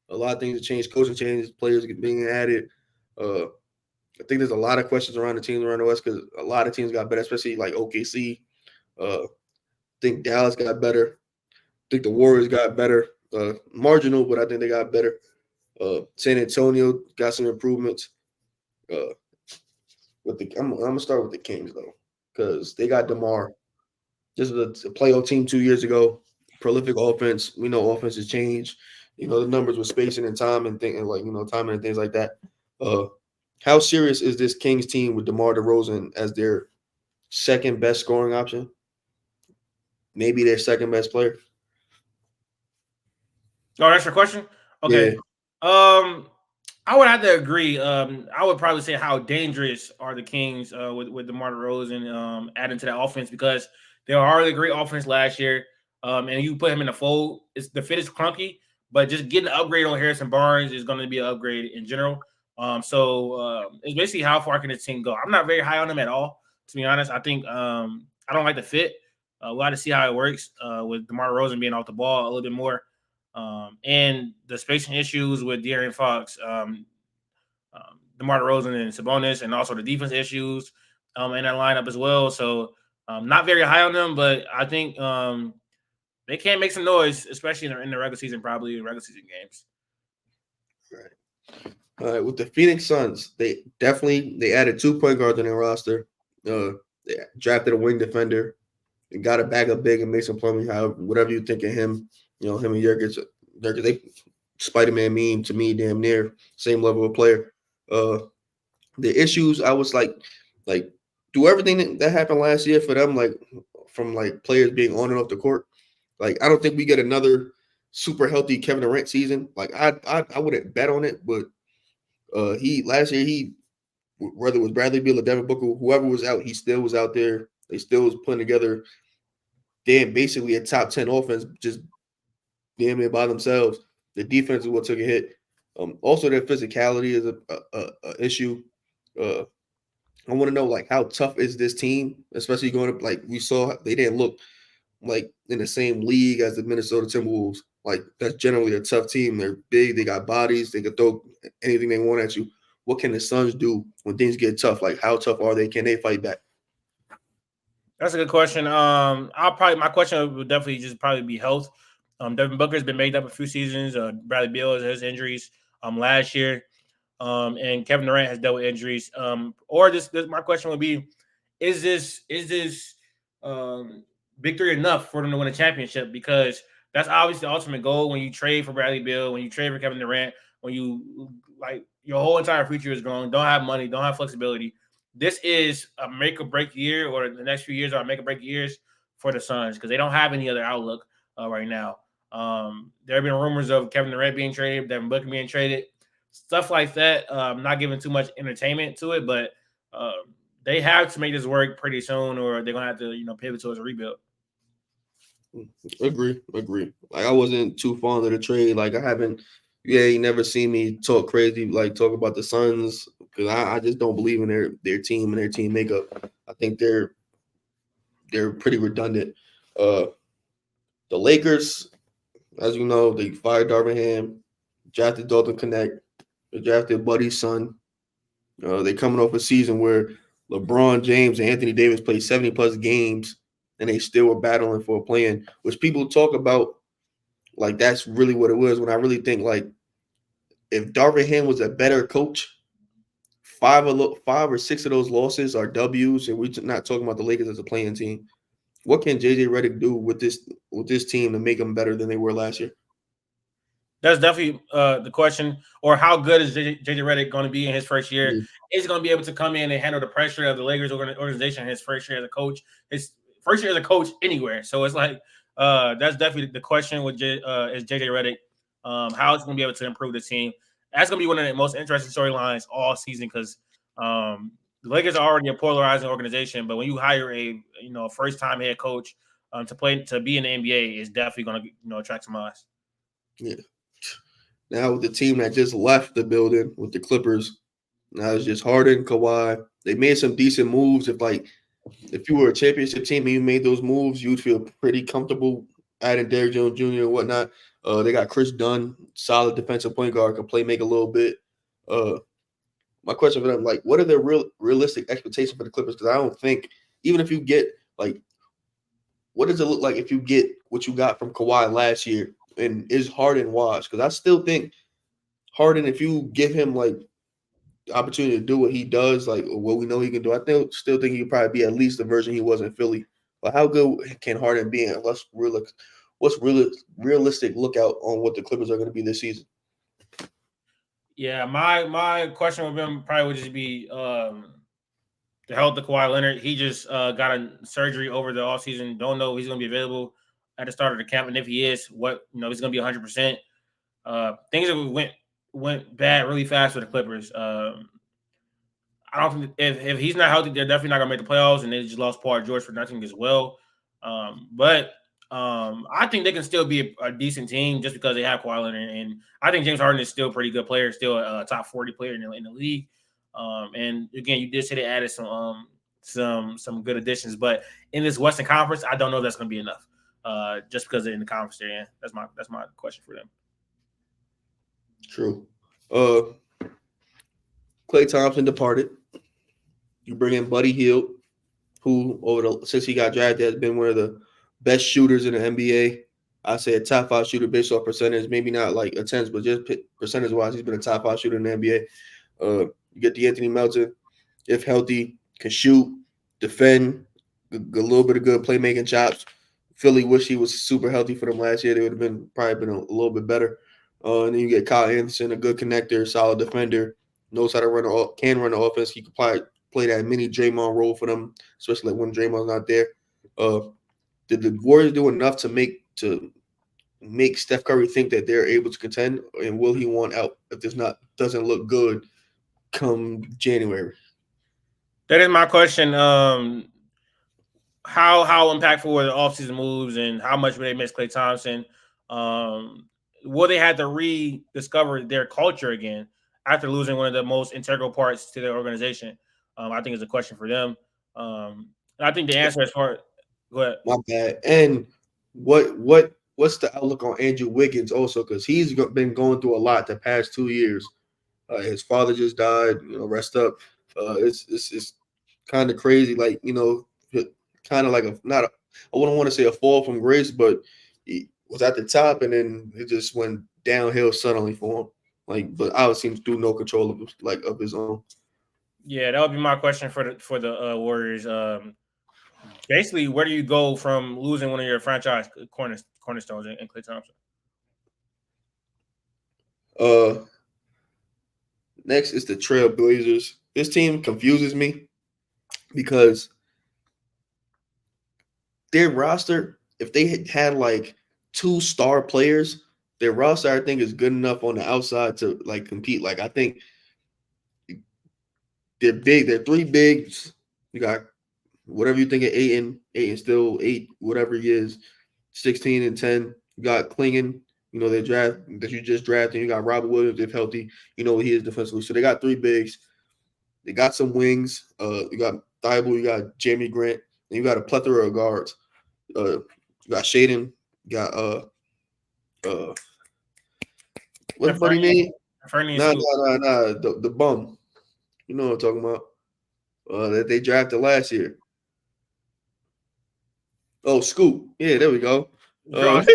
A lot of things have changed. Coaching changes, players being added. I think there's a lot of questions around the teams around the West because a lot of teams got better, especially like OKC. I think Dallas got better. I think the Warriors got better. Marginal, but I think they got better. San Antonio got some improvements. I'm gonna start with the Kings though, because they got DeMar. This was a playoff team 2 years ago. Prolific offense. We know offenses change. The numbers with spacing and time and thinking timing and things like that. Uh, how serious is this Kings team with DeMar DeRozan as their second best scoring option? Maybe their second best player. Oh, that's your question? Okay. Yeah. I would have to agree. I would probably say how dangerous are the Kings with DeMar DeRozan adding to that offense because they were already a great offense last year. And you put him in the fold, the fit is clunky, but just getting an upgrade on Harrison Barnes is going to be an upgrade in general. So it's basically how far can this team go. I'm not very high on them at all, to be honest. I think I don't like the fit. We'll have to see how it works with DeMar DeRozan being off the ball a little bit more. And the spacing issues with De'Aaron Fox, DeMar DeRozan and Sabonis, and also the defense issues in that lineup as well. So not very high on them, but I think they can make some noise, especially in the regular season, probably in regular season games. Right. All right. With the Phoenix Suns, they added 2 point guards on their roster. They drafted a wing defender. They got a backup big and Mason Plumlee. Whatever you think of him, him and Jurgic, they Spider-Man meme to me, damn near same level of player. The issues, I was like do everything that happened last year for them, from players being on and off the court. I don't think we get another super healthy Kevin Durant season. I wouldn't bet on it, but last year whether it was Bradley Beal or Devin Booker, whoever was out, he still was out there. They still was putting together basically a top 10 offense, just damn near by themselves. The defense is what took a hit. Also, their physicality is a issue. I want to know how tough is this team, especially going up. We saw they didn't look in the same league as the Minnesota Timberwolves. That's generally a tough team. They're big. They got bodies. They can throw anything they want at you. What can the Suns do when things get tough? How tough are they? Can they fight back? That's a good question. My question would definitely just probably be health. Devin Booker's been made up a few seasons. Bradley Beal has injuries last year. And Kevin Durant has dealt with injuries. Or my question would be, is this victory enough for them to win a championship? Because that's obviously the ultimate goal when you trade for Bradley Beal, when you trade for Kevin Durant, when you your whole entire future is gone, don't have money, don't have flexibility. This is a make or break year, or the next few years are make or break years for the Suns because they don't have any other outlook right now. There have been rumors of Kevin Durant being traded, Devin Booker being traded, stuff like that. Not giving too much entertainment to it, but they have to make this work pretty soon, or they're gonna have to pivot towards a rebuild. Agree. I wasn't too fond of the trade. You never seen me talk crazy, talk about the Suns, because I just don't believe in their team and their team makeup. I think they're pretty redundant. The Lakers, as you know, they fired Darvin Ham, drafted Dalton Connect, they drafted Buddy's son. They're coming off a season where LeBron James and Anthony Davis played 70-plus games, and they still were battling for a play-in, which people talk about that's really what it was, when I really think if Darvin Ham was a better coach, 5 or 6 of those losses are W's, and we're not talking about the Lakers as a playing team. What can JJ Redick do with this team to make them better than they were last year? That's definitely the question. Or how good is JJ Redick going to be in his first year? Mm-hmm. Is he going to be able to come in and handle the pressure of the Lakers organization in his first year as a coach? His first year as a coach anywhere. So it's that's definitely the question with is JJ Redick. How is he going to be able to improve the team? That's going to be one of the most interesting storylines all season because the Lakers are already a polarizing organization. But when you hire a first-time head coach to be in the NBA, it's definitely going to attract some eyes. Yeah. Now with the team that just left the building with the Clippers, now it's just Harden, Kawhi. They made some decent moves. If you were a championship team and you made those moves, you'd feel pretty comfortable adding Derrick Jones Jr. and whatnot. They got Chris Dunn, solid defensive point guard, can play make a little bit. My question for them, what are their realistic expectations for the Clippers? Because I don't think, even if you get what does it look like if you get what you got from Kawhi last year? And is Harden washed? Because I still think Harden, if you give him opportunity to do what he does, like what we know he can do, still think he could probably be at least the version he was in Philly. But how good can Harden be? And what's really realistic lookout on what the Clippers are going to be this season? Yeah, my question with him probably would just be the health of Kawhi Leonard. He just got a surgery over the offseason. Don't know if he's going to be available at the start of the camp, and if he is, what he's going to be 100%. Things that went bad really fast for the Clippers. I don't think if he's not healthy, they're definitely not going to make the playoffs, and they just lost Paul George for nothing as well. But I think they can still be a decent team just because they have Kawhi Leonard, and I think James Harden is still a pretty good player, still a top 40 player in the league. And again, you did say they added some good additions, but in this Western Conference, I don't know if that's going to be enough. Just because they're in the conference they're in. That's my question for them. True. Klay Thompson departed. You bring in Buddy Hield, who since he got drafted has been one of the best shooters in the NBA. I say a top 5 shooter based off percentage, maybe not like attempts, but just percentage wise, he's been a top 5 shooter in the NBA. You get the Anthony Melton, if healthy, can shoot, defend, a little bit of good playmaking chops. Philly wish he was super healthy for them last year. They would have probably been a little bit better. And then you get Kyle Anderson, a good connector, solid defender, knows how to can run the offense. He could probably play that mini Draymond role for them, especially like when Draymond's not there. Did the Warriors do enough to make Steph Curry think that they're able to contend, and will he want out if this doesn't look good come January? That is my question. How impactful were the offseason moves, and how much will they miss Klay Thompson? Will they have to rediscover their culture again after losing one of the most integral parts to their organization? I think is a question for them. I think the answer as far go ahead. My bad. And what's the outlook on Andrew Wiggins also? Because he's been going through a lot the past 2 years. His father just died. Rest up. It's kind of crazy. Like kind of like I wouldn't want to say a fall from grace, but he was at the top and then it just went downhill suddenly for him. But obviously through no control of his own. Yeah, that would be my question for the Warriors. Basically, where do you go from losing one of your franchise cornerstones in Klay Thompson? Next is the TrailBlazers. This team confuses me because their roster, if they had like 2 star players, their roster I think is good enough on the outside to like compete. Like I think they're big. They're 3 bigs. You got whatever you think of Ayton still 8, whatever he is, 16 and 10. You got Klingon, they draft that you just drafted. You got Robert Williams if healthy. He is defensively. So they got 3 bigs. They got some wings. You got Thibault, you got Jamie Grant, and you got a plethora of guards. You got Shaden, you got what's buddy name? Nah, the bum. You know what I'm talking about. That they drafted last year. Oh, Scoop. Yeah, there we go. Bum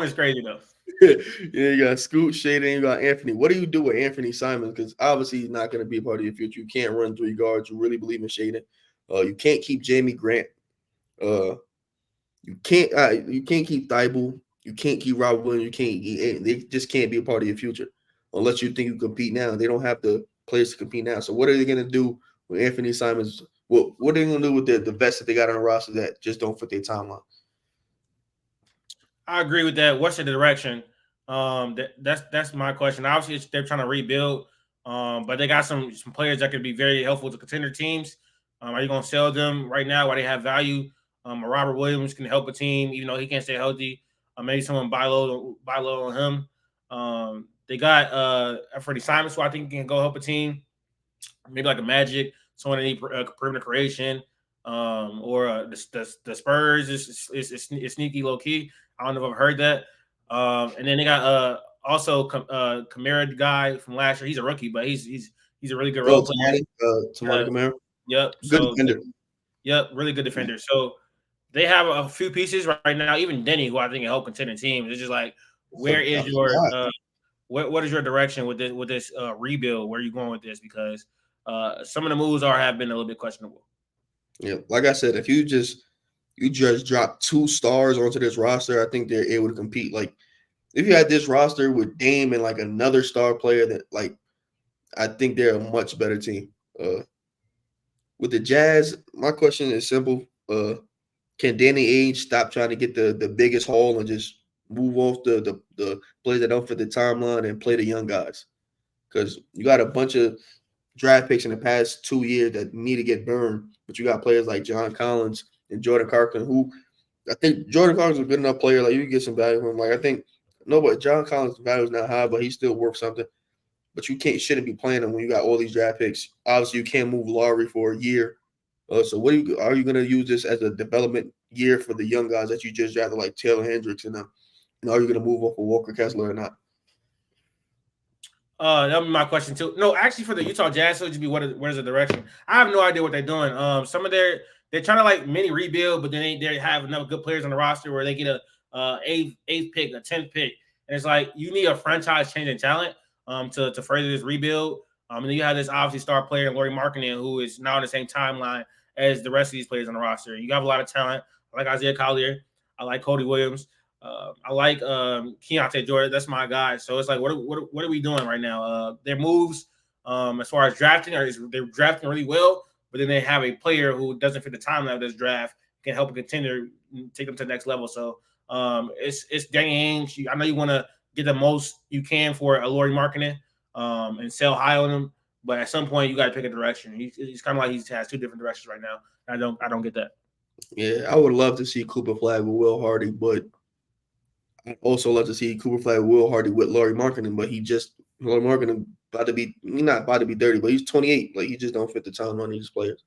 is crazy though. Yeah, you got Scoot, Shaden, you got Anthony. What do you do with Anthony Simons? Because obviously he's not going to be a part of your future. You can't run 3 guards. You really believe in Shaden. You can't keep Jamie Grant. You can't keep Thibault. You can't keep Robert Williams. They just can't be a part of your future unless you think you compete now. They don't have the players to compete now. So what are they going to do with Anthony Simons? What are they going to do with the vets that they got on the roster that just don't fit their timeline? I agree with that. What's the direction? That's my question. Obviously, they're trying to rebuild, but they got some players that could be very helpful to contender teams. Are you going to sell them right now while they have value? Robert Williams can help a team, even though he can't stay healthy. Maybe someone buy low on him. They got Freddie Simons, who I think can go help a team. Maybe like a Magic, someone that need perimeter creation. Or the Spurs is sneaky low key. I don't know if I've heard that. And then they got also Kamara, the guy from last year. He's a rookie, but he's a really good role player. Tamani Kamara. Yep. Good defender. Yep, really good defender. So they have a few pieces right now. Even Denny, who I think can help contending teams. It's just like, where is your what is your direction with this rebuild? Where are you going with this? Because some of the moves have been a little bit questionable. Yeah, like I said, if you just drop 2 stars onto this roster, I think they're able to compete. Like if you had this roster with Dame and like another star player, that like I think they're a much better team. With the Jazz, my question is simple. Can Danny Ainge stop trying to get the biggest haul and just move off the players that don't fit the timeline and play the young guys? Because you got a bunch of draft picks in the past 2 years that need to get burned, but you got players like John Collins and Jordan Clarkson, who I think Jordan Clarkson is a good enough player. Like you can get some value from him. Like I think but John Collins' value is not high, but he's still worth something. But you shouldn't be playing him when you got all these draft picks. Obviously, you can't move Lowry for a year. So what are you going to use this as a development year for the young guys that you just drafted, like Taylor Hendricks and them? And are you going to move off of Walker Kessler or not? That would be my question too. No, actually, for the Utah Jazz, it would just be where's the direction? I have no idea what they're doing. Some of they're trying to like mini rebuild, but then they have enough good players on the roster where they get a eighth pick, a 10th pick, and it's like you need a franchise changing talent to further this rebuild. And then you have this obviously star player, Lauri Markkanen, who is now on the same timeline as the rest of these players on the roster. You have a lot of talent. I like Isaiah Collier. I like Cody Williams. I like Keontae Jordan. That's my guy. So it's like, what are we doing right now? Their moves, as far as drafting, they're drafting really well, but then they have a player who doesn't fit the timeline of this draft, can help a contender take them to the next level. So it's Danny Ainge. I know you want to get the most you can for a Lauri Markkanen and sell high on him, but at some point you got to pick a direction. He's kind of like he has 2 different directions right now. I don't get that. Yeah, I would love to see Cooper Flag with Will Hardy, but I'd also love to see Cooper Flag with Will Hardy with Lauri Markkanen, but Lauri Markkanen not about to be 30, but he's 28. Like he just don't fit the timeline of these players.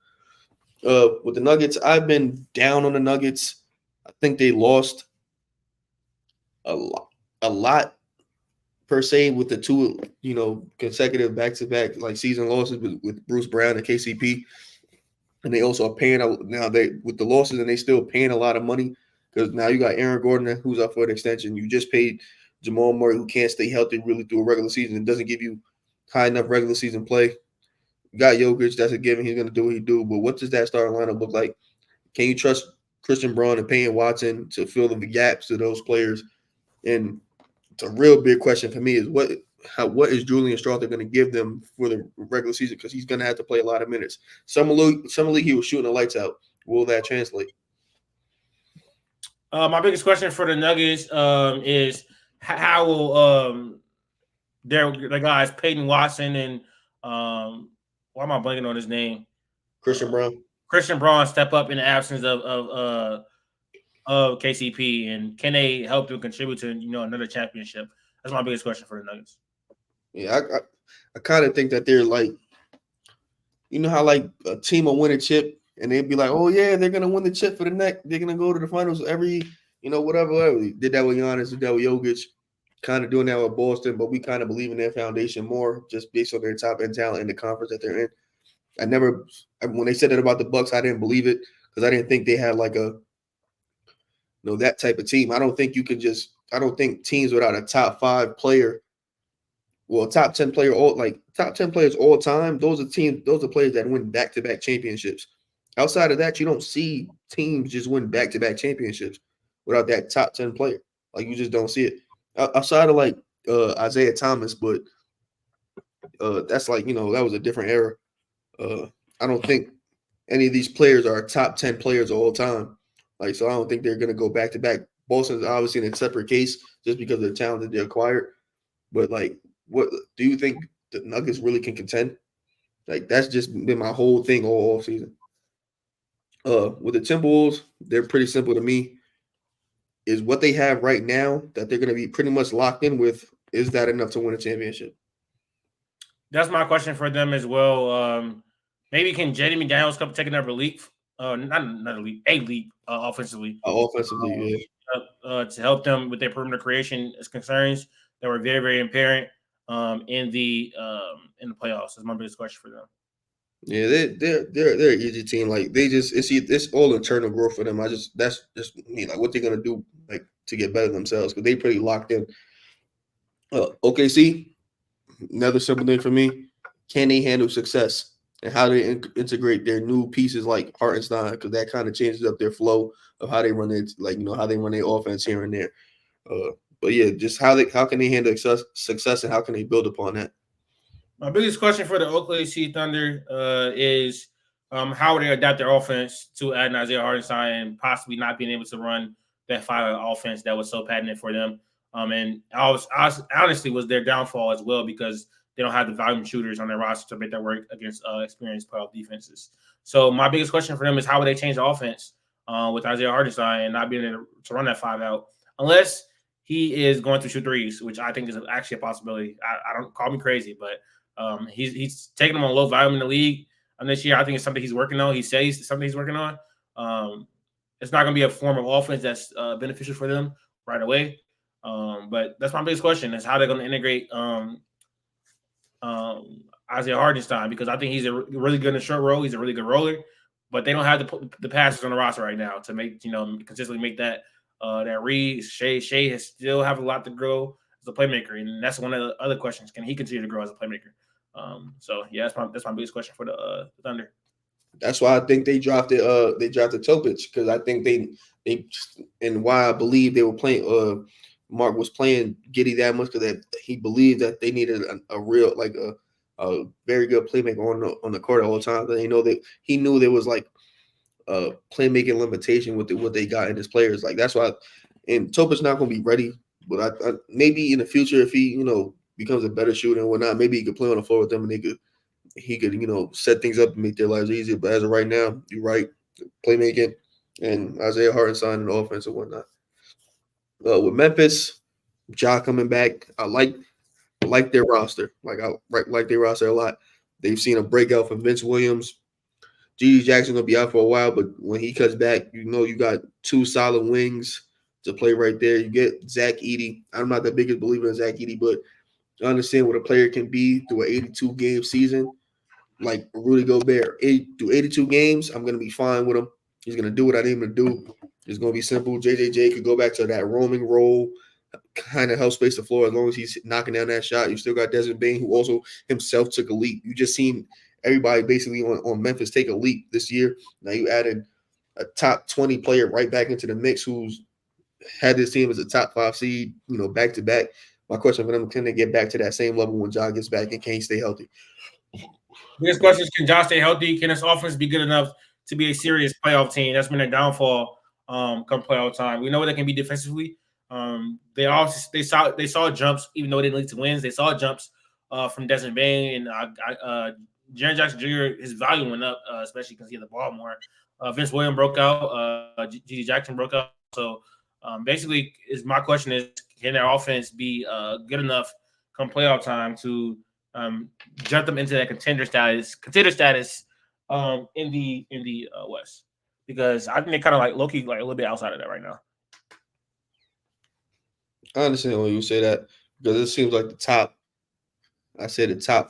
With the Nuggets, I've been down on the Nuggets. I think they lost a lot per se with the 2, consecutive back-to-back like season losses with Bruce Brown and KCP. And they also are paying with the losses, and they still paying a lot of money because now you got Aaron Gordon who's up for an extension. You just paid Jamal Murray, who can't stay healthy really through a regular season and doesn't give you high enough regular season play. You got Jokic, that's a given. He's going to do what he do. But what does that starting lineup look like? Can you trust Christian Braun and Payne Watson to fill the gaps to those players? And it's a real big question for me is what is Julian Strawther going to give them for the regular season? Because he's going to have to play a lot of minutes. Summer league, he was shooting the lights out. Will that translate? My biggest question for the Nuggets is how will the guys Peyton Watson and why am I blanking on his name? Christian Braun. Christian Braun step up in the absence of KCP, and can they help to contribute to another championship? That's my biggest question for the Nuggets. Yeah, I kind of think that they're like, how like a team will win a chip and they'd be like, oh yeah, they're gonna win the chip for the neck. They're gonna go to the finals every, whatever. Did that with Giannis, did that with Jokic, kind of doing that with Boston, but we kind of believe in their foundation more just based on their top end talent in the conference that they're in. When they said that about the Bucks, I didn't believe it because I didn't think they had like that type of team. I don't think teams without a top 5 player, top 10 player, top 10 players all time, those are players that win back-to-back championships. Outside of that, you don't see teams just win back-to-back championships without that top 10 player. Like you just don't see it. Outside of like Isaiah Thomas, but that's like, that was a different era. I don't think any of these players are top 10 players all time. Like, so I don't think they're going to go back to back. Boston's obviously in a separate case just because of the talent that they acquired. But like, what do you think the Nuggets really can contend? Like, that's just been my whole thing all season. With the Timberwolves, they're pretty simple to me. Is what they have right now that they're going to be pretty much locked in with, is that enough to win a championship? That's my question for them as well. Maybe can Jaden McDaniels come take another leap? Not a leap, offensively. Offensively, yeah. To help them with their perimeter creation concerns that were very, very apparent in the playoffs. That's my biggest question for them. Yeah, they're an easy team. Like it's all internal growth for them. That's just like what they're gonna do like to get better themselves because they pretty locked in. OKC, another simple thing for me. Can they handle success? And how they integrate their new pieces like Hartenstein, because that kind of changes up their flow of how they run it, like how they run their offense here and there. Uh, but yeah, just how can they handle success and how can they build upon that? My biggest question for the OKC Thunder is how would they adapt their offense to adding Isaiah Hartenstein and possibly not being able to run that five offense that was so patented for them. And honestly was their downfall as well because they don't have the volume shooters on their roster to make that work against experienced playoff defenses. So my biggest question for them is how would they change the offense with Isaiah Hartenstein and not being able to run that five out unless he is going to shoot threes, which I think is actually a possibility. I don't call me crazy, but he's taking them on low volume in the league this year. I think it's something he's working on. He says it's something he's working on. It's not going to be a form of offense that's beneficial for them right away. But that's my biggest question is how they're going to integrate Isaiah Hartenstein because I think he's really good in the short roll. He's a really good roller, but they don't have the passes on the roster right now to make consistently make that read. Shea has still have a lot to grow as a playmaker, and that's one of the other questions. Can he continue to grow as a playmaker? So yeah, that's my biggest question for the Thunder. That's why I think they drafted Topic because I think they and why I believe they were playing Mark was playing Giddey that much because he believed that they needed a real like a very good playmaker on the court all the time. But they know that he knew there was like a playmaking limitation with what they got in his players. Like that's why, and Topic's not going to be ready. But I maybe in the future if he becomes a better shooter and whatnot, maybe he could play on the floor with them and he could set things up and make their lives easier. But as of right now, you're right, playmaking and Isaiah Hartenstein and offense and whatnot. With Memphis, Ja coming back, I like their roster. Like their roster a lot. They've seen a breakout from Vince Williams. G.D. Jackson gonna be out for a while, but when he cuts back, you got two solid wings to play right there. You get Zach Edey. I'm not the biggest believer in Zach Edey, but I understand what a player can be through an 82 game season. Like Rudy Gobert, through 82 games, I'm gonna be fine with him. He's gonna do what I need him to do. It's gonna be simple. JJJ could go back to that roaming role, kind of help space the floor as long as he's knocking down that shot. You still got Desmond Bane, who also himself took a leap. You just seen everybody basically on Memphis take a leap this year. Now you added a top 20 player right back into the mix who's had this team as a top 5 seed, back to back. My question for them, can they get back to that same level when Ja gets back and can he stay healthy? Biggest question is, can Ja stay healthy? Can this offense be good enough to be a serious playoff team? That's been their downfall come playoff time. We know they can be defensively. They saw jumps, even though they didn't lead to wins. They saw jumps from Desmond Bane and Jaren Jackson Jr. His volume went up, especially because he had the ball more. Vince Williams broke out. G.D. Jackson broke out. So basically, my question is, can their offense be good enough come playoff time to jump them into that contender status in the West? Because I think they're kind of like low-key, like a little bit outside of that right now. I understand when you say that because it seems like the top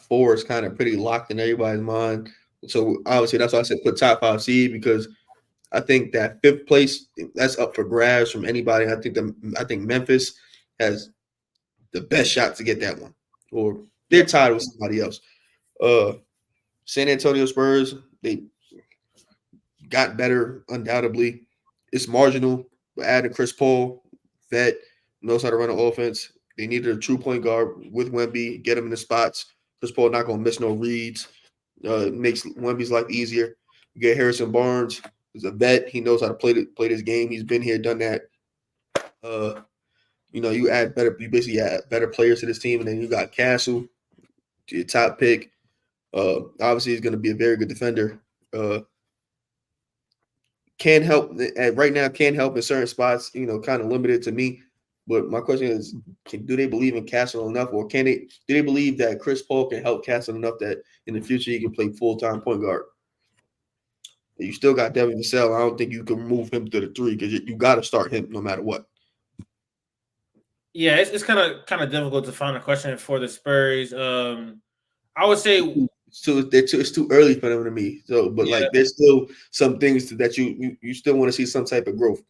4 is kind of pretty locked in everybody's mind. So obviously that's why I said put top 5 seed because I think that 5th place that's up for grabs from anybody. I think Memphis has the best shot to get that one, or they're tied with somebody else. San Antonio Spurs, they got better undoubtedly. It's marginal, but adding Chris Paul, vet, knows how to run an offense. They needed a true point guard with Wemby, get him in the spots. Chris Paul not gonna miss no reads. Makes Wemby's life easier. You get Harrison Barnes, who's a vet. He knows how to play this game. He's been here, done that. You basically add better players to this team, and then you got Castle, to your top pick. Obviously, he's going to be a very good defender. Can help right now. Can help in certain spots. Kind of limited to me. But my question is, do they believe in Castle enough, or do they believe that Chris Paul can help Castle enough that in the future he can play full-time point guard? You still got Devin Vassell. I don't think you can move him to the 3 because you got to start him no matter what. Yeah, it's kind of difficult to find a question for the Spurs. I would say it's too early for them to me. So, but there's still some things that you still want to see some type of growth.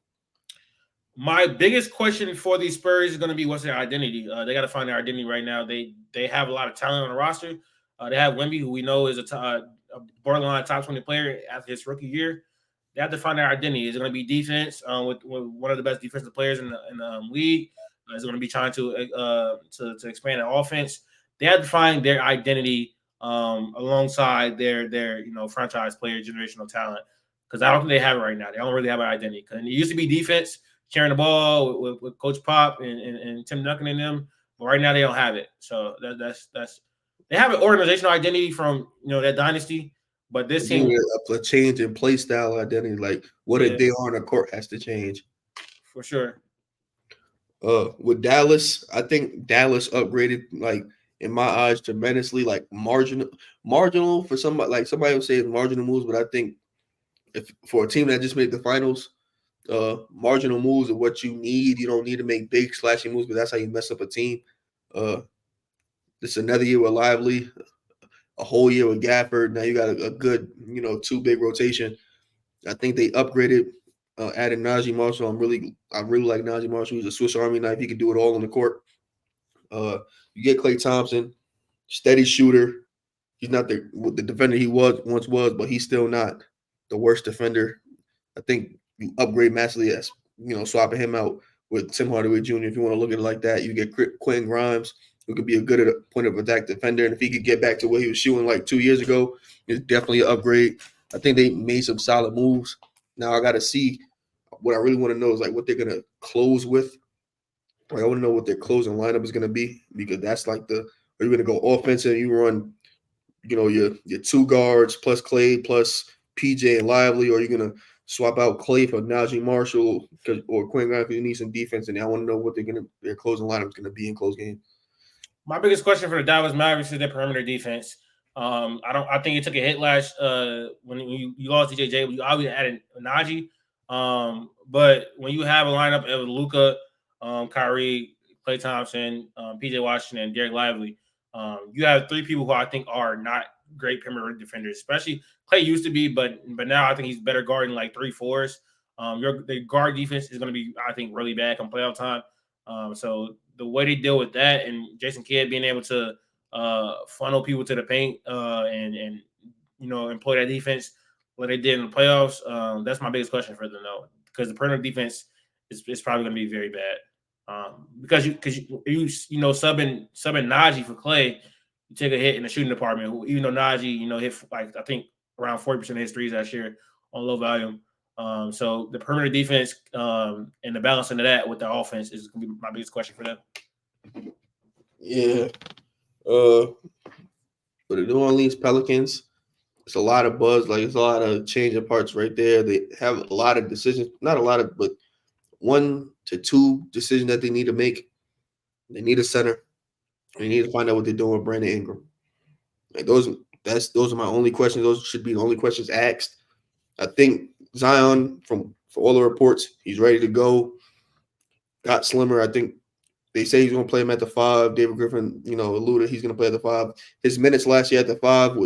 My biggest question for these Spurs is going to be what's their identity. They got to find their identity right now. They have a lot of talent on the roster. They have Wemby, who we know is a borderline top 20 player after his rookie year. They have to find their identity. Is it going to be defense with one of the best defensive players in the league? Is it going to be trying to expand the offense? They have to find their identity alongside their franchise player, generational talent. Because I don't think they have it right now. They don't really have an identity. Because it used to be defense, carrying the ball with Coach Pop and Tim Duncan and them. But right now they don't have it. So that's they have an organizational identity from that dynasty. But this team, a change in play style identity, like what they are on the court has to change for sure. With Dallas, I think Dallas upgraded, like in my eyes, tremendously. Like marginal for somebody, like somebody would say it's marginal moves, but I think if for a team that just made the finals, marginal moves are what you need. You don't need to make big slashy moves, but that's how you mess up a team. This is another year with Lively, a whole year with Gafford. Now you got a good, two big rotation. I think they upgraded, added Najee Marshall. I really like Najee Marshall. He's a Swiss Army knife. He can do it all on the court. You get Klay Thompson, steady shooter. He's not the defender he once was, but he's still not the worst defender. I think you upgrade massively as swapping him out with Tim Hardaway Jr. If you want to look at it like that, you get Quentin Grimes, who could be a good point of attack defender, and if he could get back to what he was shooting like 2 years ago, it's definitely an upgrade. I think they made some solid moves. Now I got to see. What I really want to know is like what they're gonna close with. Like I want to know what their closing lineup is gonna be, because that's like are you gonna go offensive? You run, your two guards plus Klay plus PJ and Lively, or are you gonna swap out Klay for Najee Marshall or Quinn Grimes because you need some defense? And I want to know what their closing lineup is gonna be in close games. My biggest question for the Dallas Mavericks is their perimeter defense. I think it took a hit last when you lost DJJ. You obviously added Najee. But when you have a lineup of Luka, Kyrie, Klay Thompson, PJ Washington, and Derek Lively, you have three people who I think are not great perimeter defenders. Especially Klay used to be, but now I think he's better guarding like 3-4s. The guard defense is going to be, I think, really bad come playoff time. So the way they deal with that, and Jason Kidd being able to funnel people to the paint and employ that defense what they did in the playoffs, that's my biggest question for them, though, because the perimeter defense is probably going to be very bad. Because you subbing Najee for Klay, you take a hit in the shooting department. Even though Najee hit like I think around 40% of his threes last year on low volume. So the perimeter defense and the balance into that with the offense is going to be my biggest question for them. Yeah. For the New Orleans Pelicans, it's a lot of buzz. Like it's a lot of change of parts right there. They have a lot of decisions, not a lot of, but 1 to 2 decisions that they need to make. They need a center. They need to find out what they're doing with Brandon Ingram. Like those are my only questions. Those should be the only questions asked. I think Zion, for all the reports, he's ready to go. Got slimmer. I think they say he's going to play him at the 5. David Griffin, alluded he's going to play at the 5. His minutes last year at the 5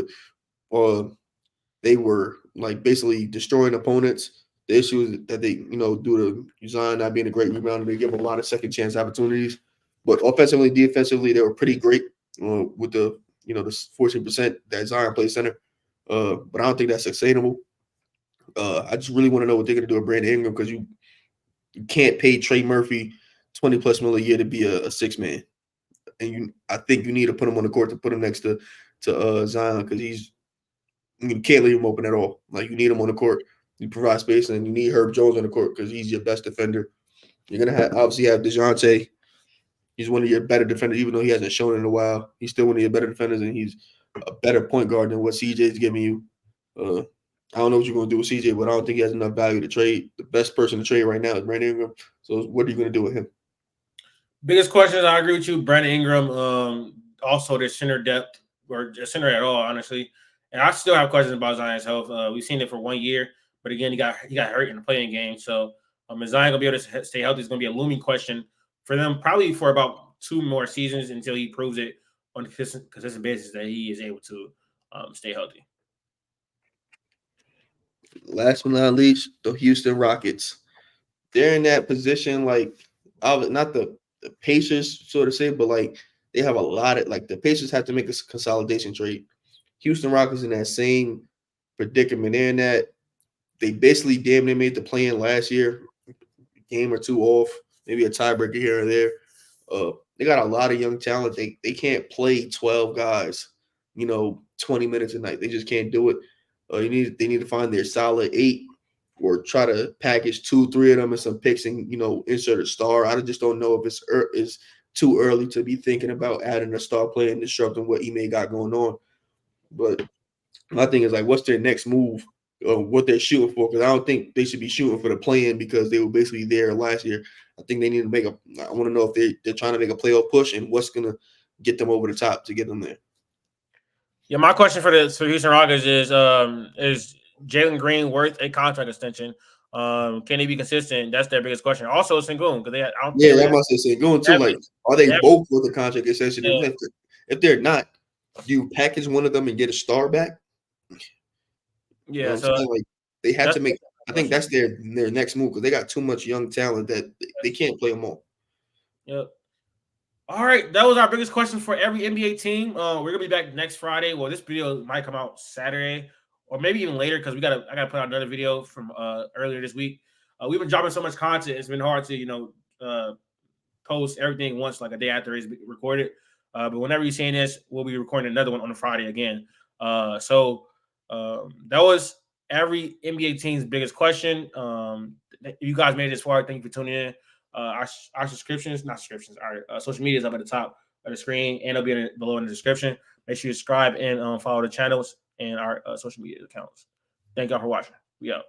they were like basically destroying opponents. The issue is that they, due to Zion not being a great rebounder, they give him a lot of second chance opportunities. But offensively, defensively, they were pretty great with the 14% that Zion plays center. But I don't think that's sustainable. I just really want to know what they're going to do with Brandon Ingram, because you can't pay Trey Murphy $20+ million a year to be a 6-man. And I think you need to put him on the court to put him next to Zion, because you can't leave him open at all. Like you need him on the court. You provide space, and you need Herb Jones on the court because he's your best defender. You're gonna obviously have DeJounte. He's one of your better defenders, even though he hasn't shown it in a while. He's still one of your better defenders, and he's a better point guard than what CJ is giving you. I don't know what you're going to do with CJ, but I don't think he has enough value to trade. The best person to trade right now is Brandon Ingram. So what are you going to do with him? Biggest question, I agree with you. Brandon Ingram, also their center depth, or their center at all, honestly. And I still have questions about Zion's health. We've seen it for 1 year, but again, he got hurt in the playing game. So is Zion going to be able to stay healthy? It's going to be a looming question for them, probably for about 2 more seasons until he proves it on a consistent basis that he is able to stay healthy. Last but not least, the Houston Rockets. they're in that position, like not the Pacers, so to say, but like they have a lot of like the Pacers have to make a consolidation trade. Houston Rockets in that same predicament. They're in that they basically damn near made the play-in last year, game or two off, maybe a tiebreaker here or there. They got a lot of young talent. They can't play 12 guys, 20 minutes a night. They just can't do it. They need to find their solid 8 or try to package 2, 3 of them and some picks and insert a star. I just don't know if it's too early to be thinking about adding a star player and disrupting what Ime got going on. But my thing is like, what's their next move? What they're shooting for? Because I don't think they should be shooting for the play-in because they were basically there last year. I think they need to make I want to know if they're trying to make a playoff push and what's gonna get them over the top to get them there. Yeah, my question for Houston Rockets is Jalen Green worth a contract extension? Can he be consistent? That's their biggest question. Also, Sengun, because I must say Sengun too. Like, are they both worth a contract extension? Yeah. If they're not, do you package one of them and get a star back? Yeah, so like they have to make. I think that's their next move because they got too much young talent that they can't play them all. Yep. All right, that was our biggest question for every NBA team. We're gonna be back next Friday. Well, this video might come out Saturday or maybe even later because I gotta put out another video from earlier this week. We've been dropping so much content; it's been hard to post everything once like a day after it's recorded. But whenever you're seeing this, we'll be recording another one on a Friday again. So that was every NBA team's biggest question. You guys made it this far. Thank you for tuning in. Our social media is up at the top of the screen and it'll be below in the description. Make sure you subscribe and follow the channels and our social media accounts. Thank y'all for watching. We out.